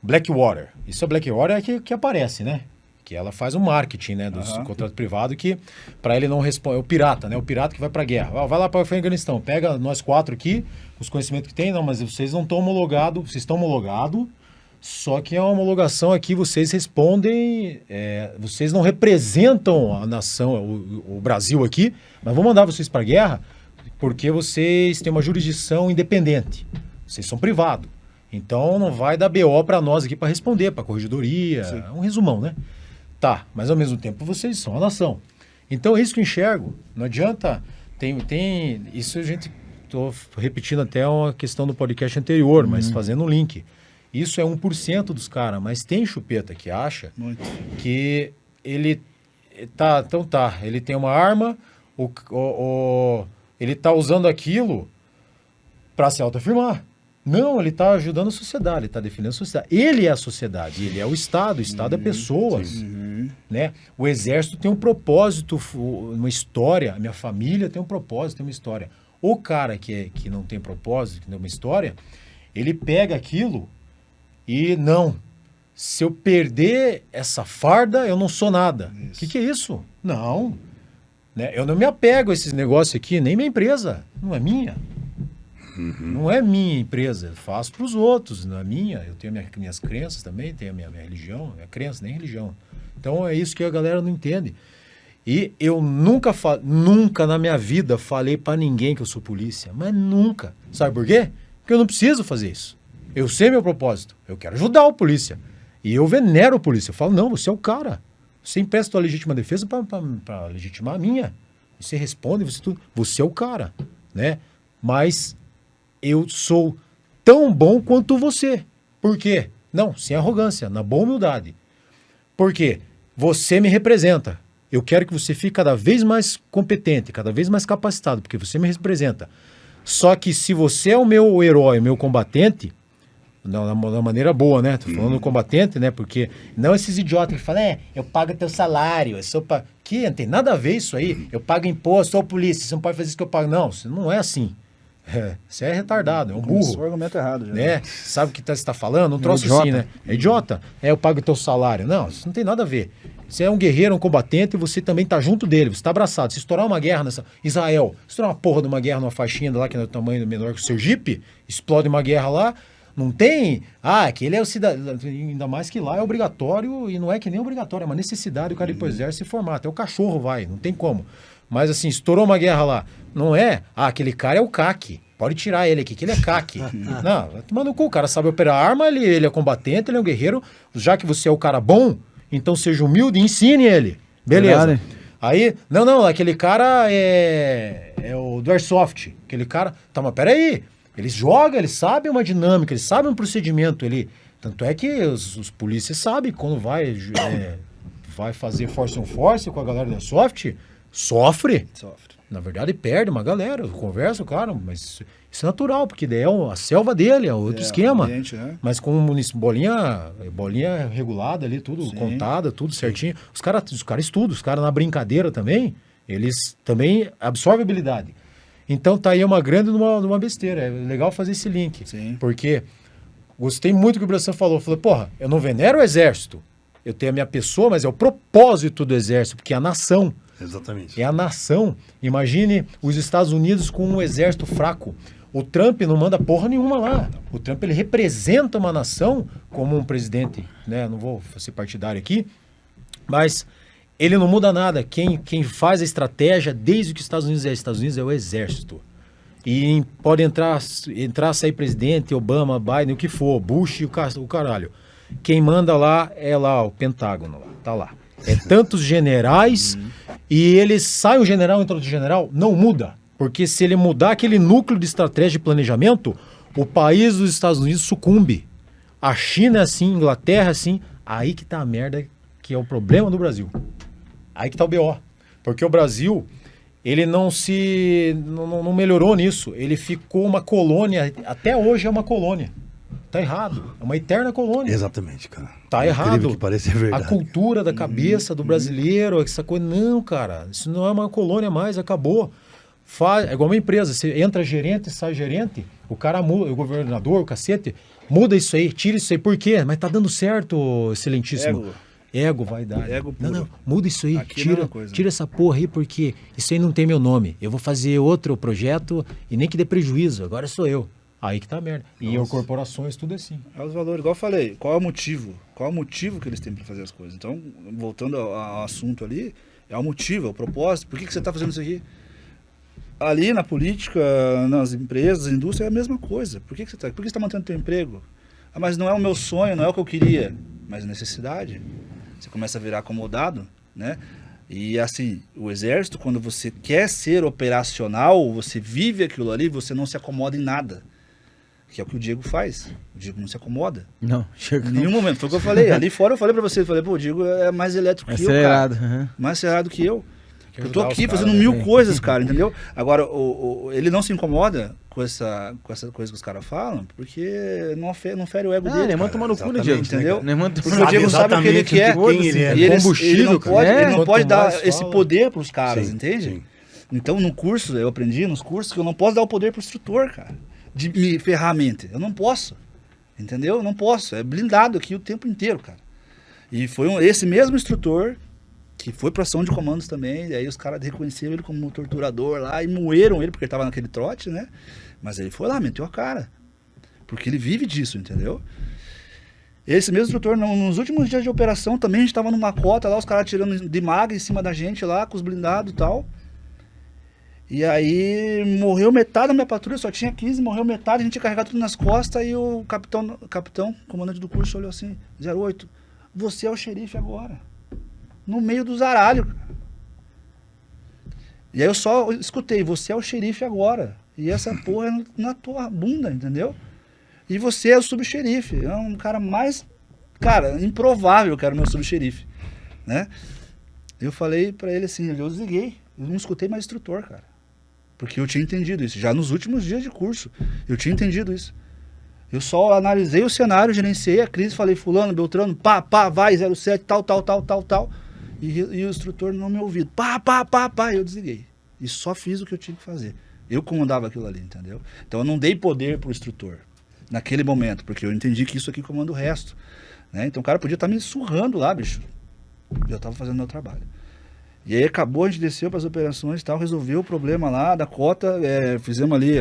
Blackwater. Isso é Blackwater que aparece, né? Que ela faz o marketing, né, dos contratos privados, que para ele não responde. É o pirata, né? O pirata que vai para guerra. Vai lá para o Afeganistão, pega nós 4 aqui, os conhecimentos que tem, não, mas vocês não estão homologados, vocês estão homologados, só que é uma homologação aqui, vocês respondem, vocês não representam a nação, o Brasil aqui, mas vou mandar vocês para a guerra porque vocês têm uma jurisdição independente. Vocês são privados. Então não vai dar BO para nós aqui para responder, para a corregedoria, é um resumão, né? Tá, mas ao mesmo tempo vocês são a nação. Então é isso que eu enxergo. Não adianta. Tem isso a gente. Estou repetindo até uma questão do podcast anterior, mas fazendo um link. Isso é 1% dos caras, mas tem chupeta que acha Muito. que ele ele tem uma arma, ele tá usando aquilo para se autoafirmar. Não, ele está ajudando a sociedade, ele está defendendo a sociedade. Ele é a sociedade, ele é o Estado é pessoas. Né? O Exército tem um propósito, uma história. A minha família tem um propósito, tem uma história. O cara que não tem propósito, que não tem uma história, ele pega aquilo e não. Se eu perder essa farda, eu não sou nada. O que é isso? Não. Né? Eu não me apego a esses negócios aqui, nem minha empresa. Não é minha. Não é minha empresa, eu faço para os outros, não é minha. Eu tenho minhas crenças também, tenho a minha religião, minha crença, nem religião. Então é isso que a galera não entende. E eu nunca na minha vida falei para ninguém que eu sou polícia, mas nunca. Sabe por quê? Porque eu não preciso fazer isso. Eu sei meu propósito, eu quero ajudar o polícia. E eu venero o polícia, eu falo, não, você é o cara. Você empresta a legítima defesa para legitimar a minha. Você responde, você é o cara, né? Mas eu sou tão bom quanto você. Por quê? Não, sem arrogância, na boa humildade. Por quê? Você me representa. Eu quero que você fique cada vez mais competente, cada vez mais capacitado, porque você me representa. Só que se você é o meu herói, o meu combatente, da maneira boa, né? Tô falando do combatente, né? Porque não esses idiotas que falam, eu pago teu salário, eu sou que não tem nada a ver isso aí. Eu pago imposto, sou polícia, você não pode fazer isso que eu pago. Não, isso não é assim. Você é retardado, é um burro. O argumento errado, já. Né? Sabe o que você está falando? Um troço assim, né? É idiota. Eu pago o teu salário. Não, isso não tem nada a ver. Você é um guerreiro, um combatente, e você também está junto dele, você está abraçado. Se estourar uma guerra nessa... Israel, se estourar uma porra de uma guerra numa faixinha lá, que é do tamanho menor que o Sergipe, explode uma guerra lá, não tem... que ele é o cidadão... Ainda mais que lá é obrigatório, e não é que nem obrigatório, é uma necessidade o cara ir pro exército se formar. Até o cachorro vai, não tem como. Mas assim, estourou uma guerra lá. Não é, aquele cara é o CAC. Pode tirar ele aqui, que ele é CAC. Não, vai tomar no cu, o cara sabe operar arma, ele é combatente, ele é um guerreiro. Já que você é o cara bom, então seja humilde e ensine ele. Beleza. Verdade. Aí, não, aquele cara é o do Airsoft. Aquele cara, tá, mas peraí. Ele joga, ele sabe uma dinâmica, ele sabe um procedimento. Tanto é que os polícias sabem quando vai fazer force on force com a galera do Airsoft, sofre. Na verdade, perde uma galera. Eu converso, claro, mas isso é natural, porque daí é a selva dele, é outro esquema. Ambiente, né? Mas com bolinha regulada ali, tudo contada, tudo certinho. Os caras estudam, os caras na brincadeira também, eles também absorvem habilidade. Então tá aí uma grande uma besteira. É legal fazer esse link. Sim. Porque gostei muito do que o Bressan falou. Falei, porra, eu não venero o exército. Eu tenho a minha pessoa, mas é o propósito do exército, porque é a nação. Exatamente. É a nação. Imagine os Estados Unidos com um exército fraco. O Trump não manda porra nenhuma lá. O Trump, ele representa uma nação como um presidente, né? Não vou ser partidário aqui, mas ele não muda nada. Quem faz a estratégia desde que os Estados Unidos é o exército. E pode entrar, sair presidente, Obama, Biden, o que for, Bush e o caralho. Quem manda lá é lá o Pentágono, lá, tá lá. É tantos generais e eles sai um general, entra outro general, não muda. Porque se ele mudar aquele núcleo de estratégia de planejamento, o país dos Estados Unidos sucumbe. A China é assim, Inglaterra é assim. Aí que tá a merda, que é o problema do Brasil. Aí que tá o BO. Porque o Brasil, ele não melhorou nisso. Ele ficou uma colônia, até hoje é uma colônia. Tá errado. É uma eterna colônia. Exatamente, cara. Tá errado. Que parece verdade. A cultura da cabeça do brasileiro, essa coisa. Não, cara. Isso não é uma colônia mais, acabou. É igual uma empresa. Você entra gerente, sai gerente, o cara muda, o governador, o cacete, muda isso aí, tira isso aí. Por quê? Mas tá dando certo, excelentíssimo. Ego, vaidade. Ego puro. Não, muda isso aí. Aqui Tira essa porra aí, porque isso aí não tem meu nome. Eu vou fazer outro projeto e nem que dê prejuízo. Agora sou eu. Aí que tá a merda. E em corporações, tudo assim. É os valores, igual eu falei. Qual é o motivo? Qual é o motivo que eles têm para fazer as coisas? Então, voltando ao assunto ali, é o motivo, é o propósito. Por que você está fazendo isso aqui? Ali na política, nas empresas, na indústria, é a mesma coisa. Por que você está mantendo teu emprego? Mas não é o meu sonho, não é o que eu queria. Mas necessidade. Você começa a virar acomodado, né? E assim, o exército, quando você quer ser operacional, você vive aquilo ali, você não se acomoda em nada. Que é o que o Diego faz. O Diego não se acomoda. Não, chega. Em nenhum momento. Foi o que eu falei. Ali fora eu falei pra você, o Diego é mais elétrico que eu, cara. Mais acelerado que eu. que Eu tô ajudar aqui os caras, fazendo né? 1000 coisas, cara, entendeu? Agora, ele não se incomoda com essa coisa que os caras falam, porque não fere o ego Ah, dele, ele manda cara. tomar no cu, né, exatamente, Diego? entendeu? Né, manda Porque o Diego sabe o que ele quer. quem ele é. E ele Combustível, não cara. pode, ele não Quanto pode dar mais esse fala- poder pros caras, Sim, entende? sim. Então, no curso, eu aprendi nos cursos que eu não posso dar o poder pro instrutor, cara, de me ferrar a mente. Eu não posso, entendeu? Eu não posso. É blindado aqui o tempo inteiro, cara. E foi esse mesmo instrutor que foi pra ação de comandos também, e aí os caras reconheceram ele como um torturador lá e moeram ele, porque ele tava naquele trote, né? Mas ele foi lá, meteu a cara. Porque ele vive disso, entendeu? Esse mesmo instrutor, nos últimos dias de operação, também a gente tava numa cota lá, os caras tirando de maga em cima da gente lá, com os blindados e tal. E aí morreu metade da minha patrulha, só tinha 15, morreu metade, a gente ia carregar tudo nas costas e o capitão, comandante do curso, olhou assim, 08, você é o xerife agora. No meio do zaralho. E aí eu só escutei, você é o xerife agora. E essa porra é na tua bunda, entendeu? E você é o subxerife. É um cara mais, cara, improvável que era o meu subxerife, né? Eu falei pra ele assim, eu desliguei. Eu não escutei mais instrutor, cara. Porque eu tinha entendido isso. Já nos últimos dias de curso, eu tinha entendido isso. Eu só analisei o cenário, gerenciei a crise, falei, fulano, Beltrano, pá, vai, 07, tal. E o instrutor não me ouviu. Pá, eu desliguei. E só fiz o que eu tinha que fazer. Eu comandava aquilo ali, entendeu? Então eu não dei poder pro instrutor naquele momento, porque eu entendi que isso aqui comanda o resto, né? Então o cara podia estar me surrando lá, bicho. Eu tava fazendo meu trabalho. E aí acabou, a gente desceu para as operações e tal, resolveu o problema lá da cota, fizemos ali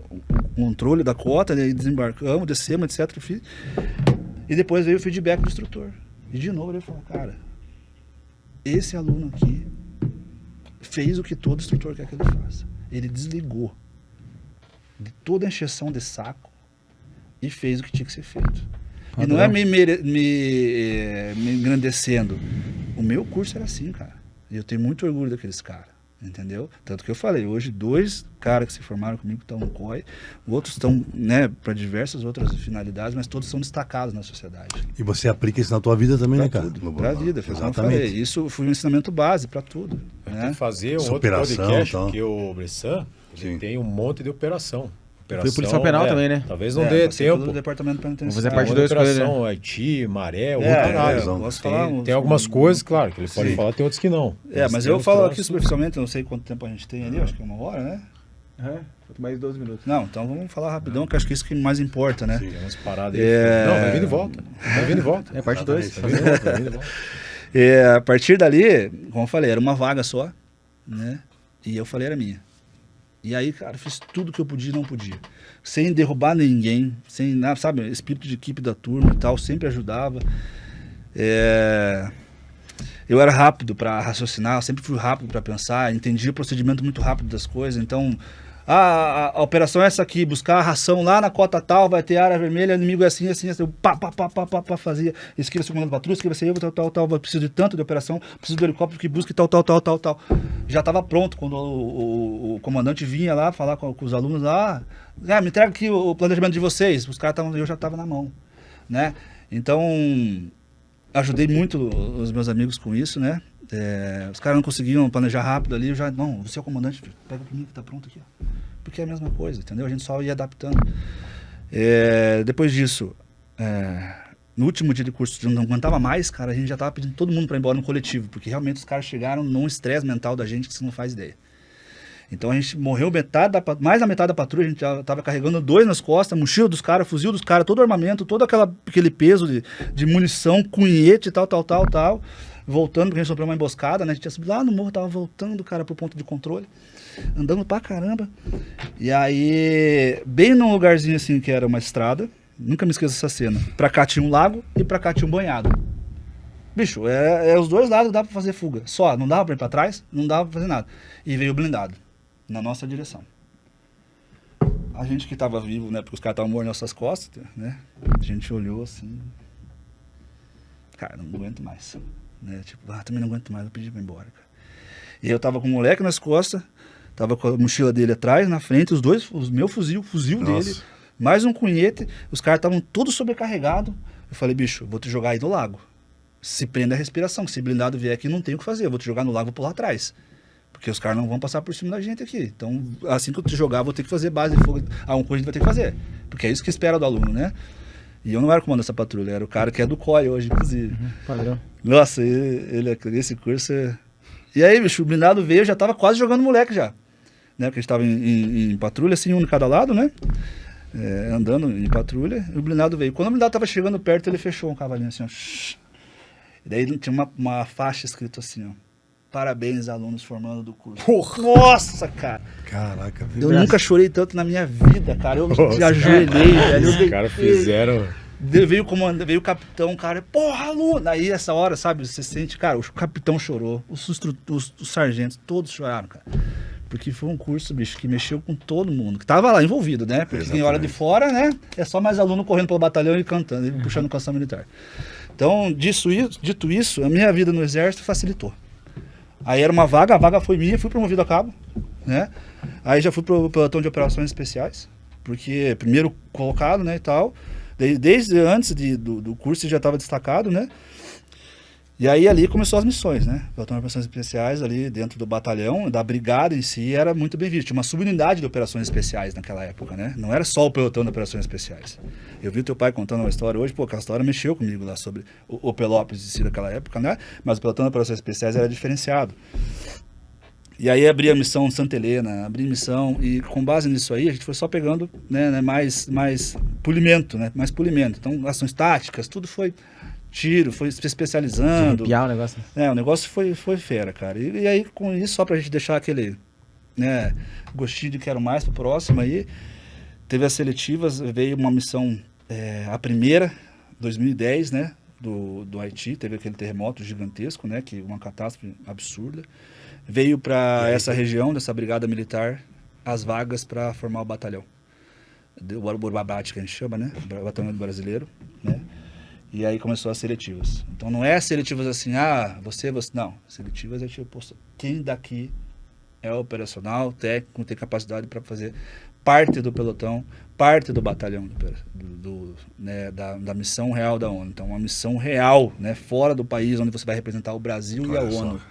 o controle da cota, né, desembarcamos, descemos, etc. E depois veio o feedback do instrutor. E de novo ele falou, cara, esse aluno aqui fez o que todo instrutor quer que ele faça. Ele desligou de toda a encheção de saco e fez o que tinha que ser feito. E não é me engrandecendo. O meu curso era assim, cara. E eu tenho muito orgulho daqueles caras, entendeu? Tanto que eu falei, hoje 2 caras que se formaram comigo estão no COI, outros estão, né, para diversas outras finalidades, mas todos são destacados na sociedade. E você aplica isso na tua vida também, né, Pra cara? tudo, pra vida, foi como eu Exatamente. falei. Isso foi um ensinamento base para tudo, Tem né? que fazer um outro Superação, podcast, então. porque o Bressan ele Sim. tem um monte de operação. Foi policial penal também, né? Talvez não dê passei pelo tempo. departamento Vamos penitenciário. fazer parte Tem 2 com ele, operação Haiti, Maré, outro É, caralho. é, posso falar Tem algumas coisas, claro, que ele pode Sim. falar, tem outros que não. mas tem eu um falo troço- aqui superficialmente, eu não sei quanto tempo a gente tem ali, acho que é 1 hora, né? Falta mais 12 minutos. Não, então vamos falar rapidão, que acho que isso que mais importa, né? Tem umas paradas aí. É. Não, vai vindo e volta. Vai vindo e volta. É parte 2. Vai vindo e volta, vai vindo e volta. A partir dali, como eu falei, era uma vaga só, né? E eu falei, era minha. E aí, cara, fiz tudo que eu podia e não podia. Sem derrubar ninguém, sem nada, sabe? Espírito de equipe da turma e tal, sempre ajudava. Eu era rápido para raciocinar, eu sempre fui rápido para pensar, entendia o procedimento muito rápido das coisas. Então, a operação é essa aqui, buscar a ração lá na cota tal, vai ter área vermelha, inimigo é assim. Eu fazia. Escreva seu comando de patrulha, escreva assim, tal, preciso de tanto de operação, preciso do helicóptero que busque tal. Já estava pronto quando o comandante vinha lá falar com os alunos lá, me entrega aqui o planejamento de vocês. Os caras eu já estava na mão, né? Então, ajudei muito os meus amigos com isso, né? Os caras não conseguiam planejar rápido ali, não, você é o comandante, pega pra mim que tá pronto aqui, ó. Porque é a mesma coisa, entendeu? A gente só ia adaptando. Depois disso, no último dia de curso, não aguentava mais, cara, a gente já tava pedindo todo mundo para ir embora no coletivo, porque realmente os caras chegaram num estresse mental da gente que você não faz ideia. Então a gente morreu mais da metade da patrulha, a gente já tava carregando 2 nas costas, mochila dos caras, fuzil dos caras, todo o armamento, todo aquele peso de munição, cunhete e tal. Voltando, porque a gente sofreu uma emboscada, né? A gente tinha subido lá no morro, tava voltando, cara, pro ponto de controle, andando pra caramba. E aí, bem num lugarzinho assim, que era uma estrada, nunca me esqueço dessa cena, pra cá tinha um lago e pra cá tinha um banhado. Bicho, os 2 lados dava pra fazer fuga, só, não dava pra ir pra trás, não dava pra fazer nada. E veio blindado, na nossa direção. A gente que tava vivo, né, porque os caras estavam mortos nas nossas costas, né, a gente olhou assim, cara, não aguento mais. Né? Tipo, também não aguento mais, eu pedi pra ir embora, cara. E eu tava com o moleque nas costas, tava com a mochila dele atrás, na frente, os meu fuzil dele, mais um cunhete, os caras estavam todos sobrecarregados. Eu falei, bicho, eu vou te jogar aí no lago. se prenda a respiração, que se blindado vier aqui, não tem o que fazer, eu vou te jogar no lago, vou pular atrás. Porque os caras não vão passar por cima da gente aqui. Então, assim que eu te jogar, eu vou ter que fazer base de fogo. Alguma coisa a gente vai ter que fazer. Porque é isso que espera do aluno, né? E eu não era o comando dessa patrulha, era o cara que é do COI hoje, inclusive. Padrão. Nossa, esse curso... E aí, bicho, o blindado veio, eu já tava quase jogando moleque já. Né? Porque a gente tava em patrulha, assim, um de cada lado, né? Andando em patrulha, e o blindado veio. Quando o blindado tava chegando perto, ele fechou um cavalinho assim, ó. E daí tinha uma faixa escrito assim, ó. Parabéns, alunos formando do curso. Porra. Nossa, cara. Caraca, Eu viu? nunca chorei tanto na minha vida, cara. Eu Nossa, me ajoelhei, velho. Os caras fizeram... Veio o comandante, veio o capitão, cara. Porra, aluno! Aí, essa hora, sabe, você sente, cara, o capitão chorou, os sargentos, todos choraram, cara. Porque foi um curso, bicho, que mexeu com todo mundo, que tava lá envolvido, né? Porque quem olha de fora, né? É só mais aluno correndo pelo batalhão e cantando, e puxando canção militar. Então, dito isso, a minha vida no exército facilitou. Aí era uma vaga, a vaga foi minha, fui promovido a cabo, né? Aí já fui pro pelotão de operações especiais, porque primeiro colocado, né, e tal. Desde antes do curso já estava destacado, né? E aí ali começou as missões, né? Pelotão de operações especiais ali dentro do batalhão, da brigada em si, era muito bem visto. Tinha uma subunidade de operações especiais naquela época, né? Não era só o pelotão de operações especiais. Eu vi o teu pai contando uma história hoje, pô, aquela história mexeu comigo lá sobre o Pelópolis em si daquela época, né? Mas o pelotão de operações especiais era diferenciado. E aí abri a missão Santa Helena, abri missão, e com base nisso aí a gente foi só pegando, né, mais polimento, né? Mais polimento. Então, ações táticas, tudo foi tiro, foi se especializando. Arrepiar o negócio. O negócio foi fera, cara. E aí, com isso, só pra gente deixar aquele, né, gostinho de quero mais pro próximo aí, teve as seletivas, veio uma missão, a primeira, 2010, né, do Haiti, teve aquele terremoto gigantesco, né, que uma catástrofe absurda. Veio para essa região, dessa brigada militar, as vagas para formar o batalhão. O Burbabate, que a gente chama, né? O batalhão brasileiro, né? E aí começou as seletivas. Então não é seletivas assim, você. Não. Seletivas é tipo, quem daqui é operacional, técnico, tem capacidade para fazer parte do pelotão, parte do batalhão, né, da missão real da ONU. Então uma missão real, né? Fora do país, onde você vai representar o Brasil e a ONU.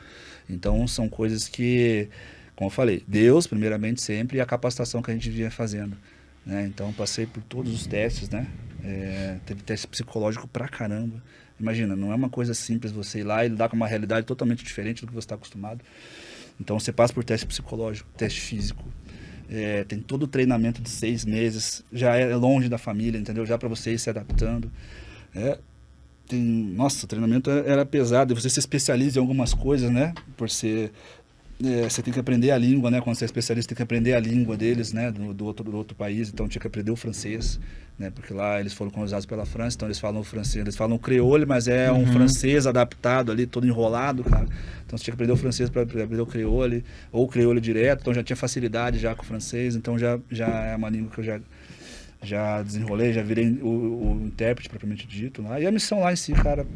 Então, são coisas que, como eu falei, Deus, primeiramente, sempre, e a capacitação que a gente vinha fazendo. Né? Então, passei por todos os testes, né? Teve teste psicológico pra caramba. Imagina, não é uma coisa simples você ir lá e lidar com uma realidade totalmente diferente do que você está acostumado. Então, você passa por teste psicológico, teste físico. Tem todo o treinamento de 6 meses, já é longe da família, entendeu? Já para você ir se adaptando. Nossa, o treinamento era pesado, e você se especializa em algumas coisas, né? Por ser... você tem que aprender a língua, né? Quando você é especialista, tem que aprender a língua deles, né? Do outro país, então tinha que aprender o francês, né? Porque lá eles foram colonizados pela França, então eles falam francês, eles falam creole, mas é um francês adaptado ali, todo enrolado, cara. Então você tinha que aprender o francês para aprender o creole, ou o creole direto, então já tinha facilidade já com o francês, então já é uma língua que eu já desenrolei, já virei o intérprete propriamente dito lá. E a missão lá em si, cara,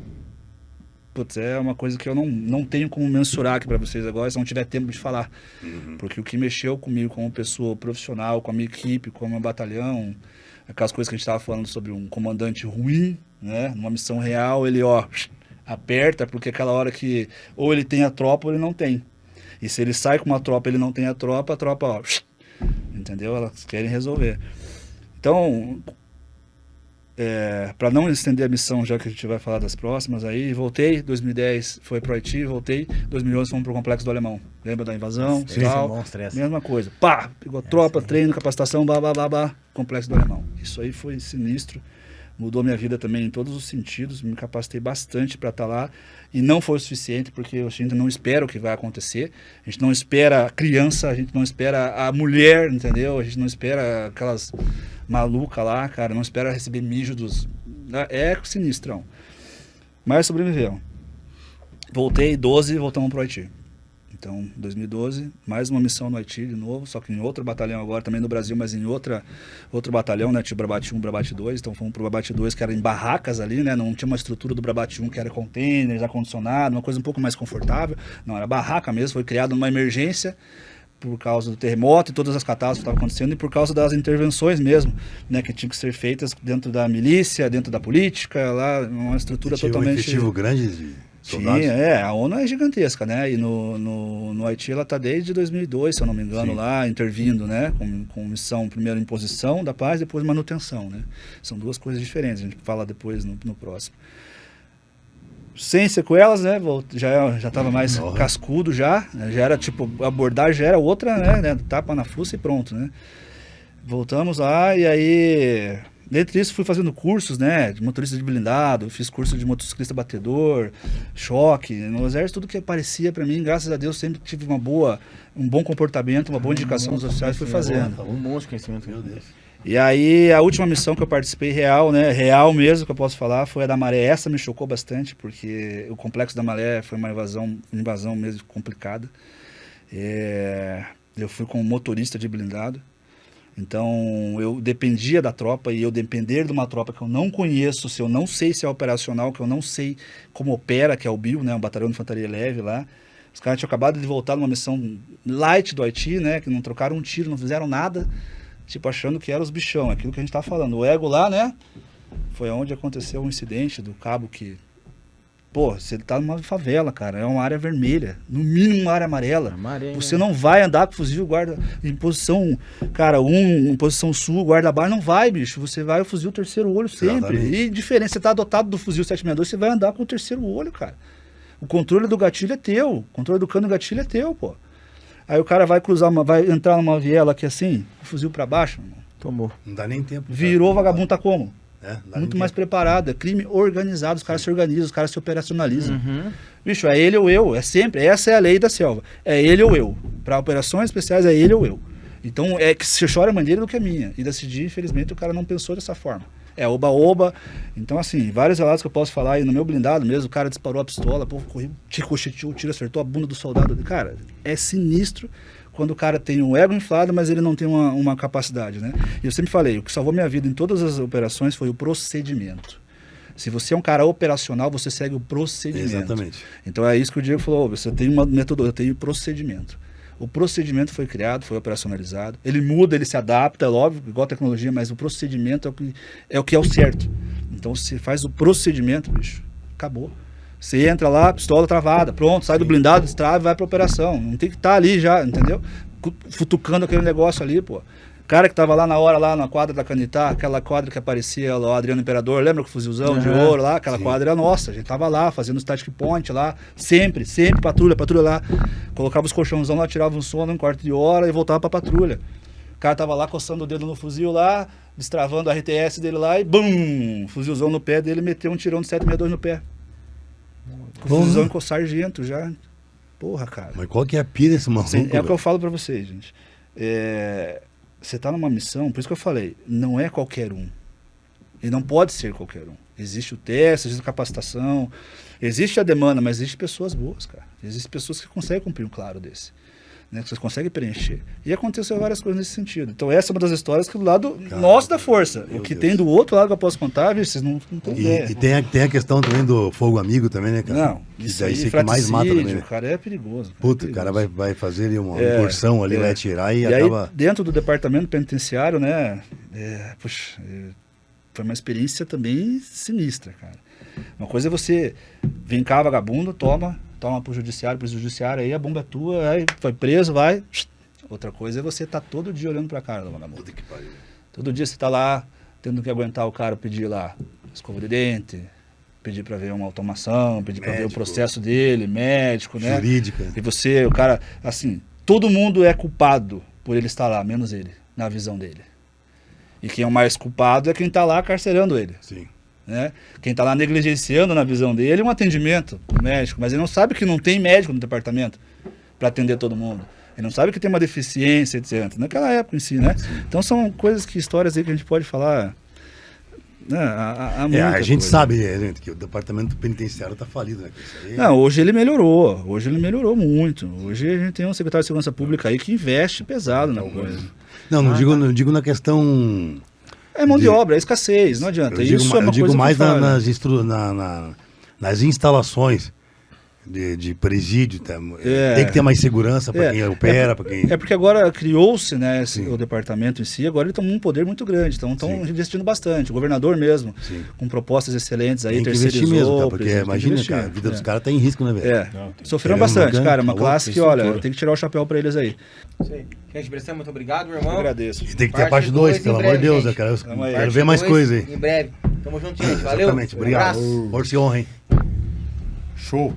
putz, é uma coisa que eu não tenho como mensurar aqui para vocês agora, se não tiver tempo de falar. Porque o que mexeu comigo como pessoa profissional, com a minha equipe, com o meu batalhão, aquelas coisas que a gente estava falando sobre um comandante ruim, né? Numa missão real, ele, aperta, porque aquela hora que ou ele tem a tropa ou ele não tem. E se ele sai com uma tropa e ele não tem a tropa, entendeu? Elas querem resolver. Então, para não estender a missão, já que a gente vai falar das próximas, aí voltei, 2010 foi pro Haiti, voltei, 2011 fomos pro Complexo do Alemão. Lembra da invasão? Sim, Tal, mesma coisa. Pá, pegou tropa, treino, capacitação, Complexo do Alemão. Isso aí foi sinistro, mudou minha vida também em todos os sentidos, me capacitei bastante para estar lá, e não foi o suficiente, porque a gente não espera o que vai acontecer, a gente não espera a criança, a gente não espera a mulher, entendeu? A gente não espera aquelas malucas lá, cara, não espera receber mijo dos... É sinistrão. Mas sobreviveu. Voltei, 12, voltamos pro Haiti. Então, 2012, mais uma missão no Haiti de novo, só que em outro batalhão agora, também no Brasil, mas em outro batalhão, né? Tinha o Brabate 1, Brabate 2, então fomos pro Brabate 2, que era em barracas ali, né? Não tinha uma estrutura do Brabate 1, que era containers, ar-condicionado, uma coisa um pouco mais confortável. Não, era barraca mesmo, foi criado numa emergência por causa do terremoto e todas as catástrofes que estavam acontecendo e por causa das intervenções mesmo, né, que tinham que ser feitas dentro da milícia, dentro da política, lá uma estrutura Tinha totalmente... um efetivo grande de soldados? Tinha, a ONU é gigantesca, né? E no Haiti ela está desde 2002, se eu não me engano, Sim. lá intervindo, né? Com missão, primeiro imposição da paz, depois manutenção, né? São duas coisas diferentes, a gente fala depois no próximo. Sem sequelas, né? Já estava mais cascudo já era tipo, a abordagem já era outra, né? Tapa na fuça e pronto, né? Voltamos lá e aí... Dentre isso, fui fazendo cursos, né, de motorista de blindado, fiz curso de motociclista batedor, choque. No exército, tudo que aparecia para mim, graças a Deus, sempre tive um bom comportamento, uma boa indicação dos oficiais, fui fazendo. Um monte de conhecimento, meu Deus. E aí, a última missão que eu participei real, né, real mesmo, que eu posso falar, foi a da Maré. Essa me chocou bastante, porque o Complexo da Maré foi uma invasão mesmo complicada. Eu fui como motorista de blindado. Então, eu dependia da tropa e eu depender de uma tropa que eu não conheço, se eu não sei se é operacional, que eu não sei como opera, que é o BIL, né, um batalhão de infantaria leve lá. Os caras tinham acabado de voltar numa missão light do Haiti, né, que não trocaram um tiro, não fizeram nada, tipo, achando que eram os bichão, aquilo que a gente tá falando. O ego lá, né, foi onde aconteceu um incidente do cabo que... Pô, você tá numa favela, cara, é uma área vermelha, no mínimo uma área amarela. Você não vai andar com fuzil guarda em posição, cara, em posição sul, guarda-bar, não vai, bicho. Você vai o fuzil terceiro olho sempre. Exatamente. E diferente, você tá dotado do fuzil 762, você vai andar com o terceiro olho, cara. O controle do gatilho é teu, o controle do cano do gatilho é teu, pô. Aí o cara vai vai entrar numa viela aqui assim, o fuzil pra baixo, irmão. Tomou. Não dá nem tempo. Virou, vagabundo tá como? Muito mais tempo. preparado, é crime organizado, os caras se organizam, os caras se operacionalizam. Bicho, é ele ou eu, é sempre, essa é a lei da selva, é ele ou eu. Para operações especiais é ele ou eu. Então é que se chora a mãe dele do que a minha. E desse dia, infelizmente, o cara não pensou dessa forma. É oba-oba. Então, assim, vários relatos que eu posso falar aí no meu blindado mesmo, o cara disparou a pistola, pô, correu, ricocheteou, o tiro acertou a bunda do soldado. Cara, é sinistro quando o cara tem um ego inflado, mas ele não tem uma capacidade, né? E eu sempre falei, o que salvou minha vida em todas as operações foi o procedimento. Se você é um cara operacional, você segue o procedimento. Exatamente. Então é isso que o Diego falou, você tem uma metodologia, eu tenho procedimento. O procedimento foi criado, foi operacionalizado. Ele muda, ele se adapta, é óbvio, igual a tecnologia, mas o procedimento é o que é o certo. Então você faz o procedimento, bicho, acabou. Você entra lá, pistola travada, pronto, sai do blindado, destrava e vai pra operação. Não tem que estar ali já, entendeu? Futucando aquele negócio ali, pô. O cara que tava lá na hora, lá na quadra da Canitá, aquela quadra que aparecia lá, o Adriano Imperador, lembra que o fuzilzão de ouro lá? Aquela quadra era nossa, a gente tava lá, fazendo static point lá, sempre patrulha lá. Colocava os colchãozão lá, tirava um sono, um quarto de hora e voltava pra patrulha. O cara tava lá coçando o dedo no fuzil lá, destravando a RTS dele lá e bum! Fuzilzão no pé dele, meteu um tirão de 762 no pé. Fuzilzão com sargento já. Porra, cara. Mas qual que é a pira desse maluco? É o que eu falo pra vocês, gente. Você tá numa missão, por isso que eu falei, não é qualquer um. E não pode ser qualquer um. Existe o teste, existe a capacitação, existe a demanda, mas existe pessoas boas, cara. Existem pessoas que conseguem cumprir um claro desse. Né, que vocês conseguem preencher. E aconteceu várias coisas nesse sentido. Então essa é uma das histórias que do lado nosso da força. O que tem do outro lado que eu posso contar, viu, vocês não têm ideia. E tem a questão também do fogo amigo também, né, cara? Não, isso aí que mais mata também, né? Cara, é perigoso. Puta, o cara vai fazer ali uma incursão ali, vai atirar e acaba... Aí, dentro do departamento penitenciário, né, foi uma experiência também sinistra, cara. Uma coisa é você, vem cá, vagabundo, toma pro judiciário, aí a bomba é tua, aí foi preso, vai. Outra coisa é você tá todo dia olhando pra cara do vagabundo. Puta que pariu. Todo dia você tá lá, tendo que aguentar o cara pedir lá escova de dente, pedir pra ver uma automação, pedir pra ver o processo dele, médico, né? Jurídica. E você, o cara, assim, todo mundo é culpado por ele estar lá, menos ele, na visão dele. E quem é o mais culpado é quem tá lá carcerando ele. Sim. Né? Quem está lá negligenciando na visão dele é um atendimento médico, mas ele não sabe que não tem médico no departamento para atender todo mundo. Ele não sabe que tem uma deficiência, etc. Naquela época em si, né? Então são coisas histórias aí que a gente pode falar. Né? A gente sabe, gente, que o departamento penitenciário está falido, né? Isso aí... Não, hoje ele melhorou muito. Hoje a gente tem um secretário de Segurança Pública aí que investe pesado na coisa. Não digo na questão... É mão de obra, é escassez, não adianta. Eu digo mais coisa nas instalações. de presídio, tá? É. Tem que ter mais segurança para quem opera, para quem... É porque agora criou-se, né, Sim. o departamento em si, agora ele tomou um poder muito grande, então estão Sim. investindo bastante. O governador mesmo, Sim. com propostas excelentes aí, Tem que investir terceirizou. mesmo, tá? o Porque presidente tem que imagina, investir. cara, a vida dos caras tá em risco, né, velho? É, Não, tem- sofreram Querendo bastante, uma cara, uma outra classe que, estrutura. olha, tem que tirar o chapéu pra eles aí. Isso aí. Gente, Bressan, muito obrigado, meu Eu irmão. agradeço. E tem que ter a Parte parte 2, dois pelo em amor de breve, Deus, gente. eu quero, Tamo aí. quero ver mais Parte coisa dois aí. Em breve. Tamo junto, gente. Valeu. Exatamente, obrigado. Um abraço. Força e honra, hein? Show.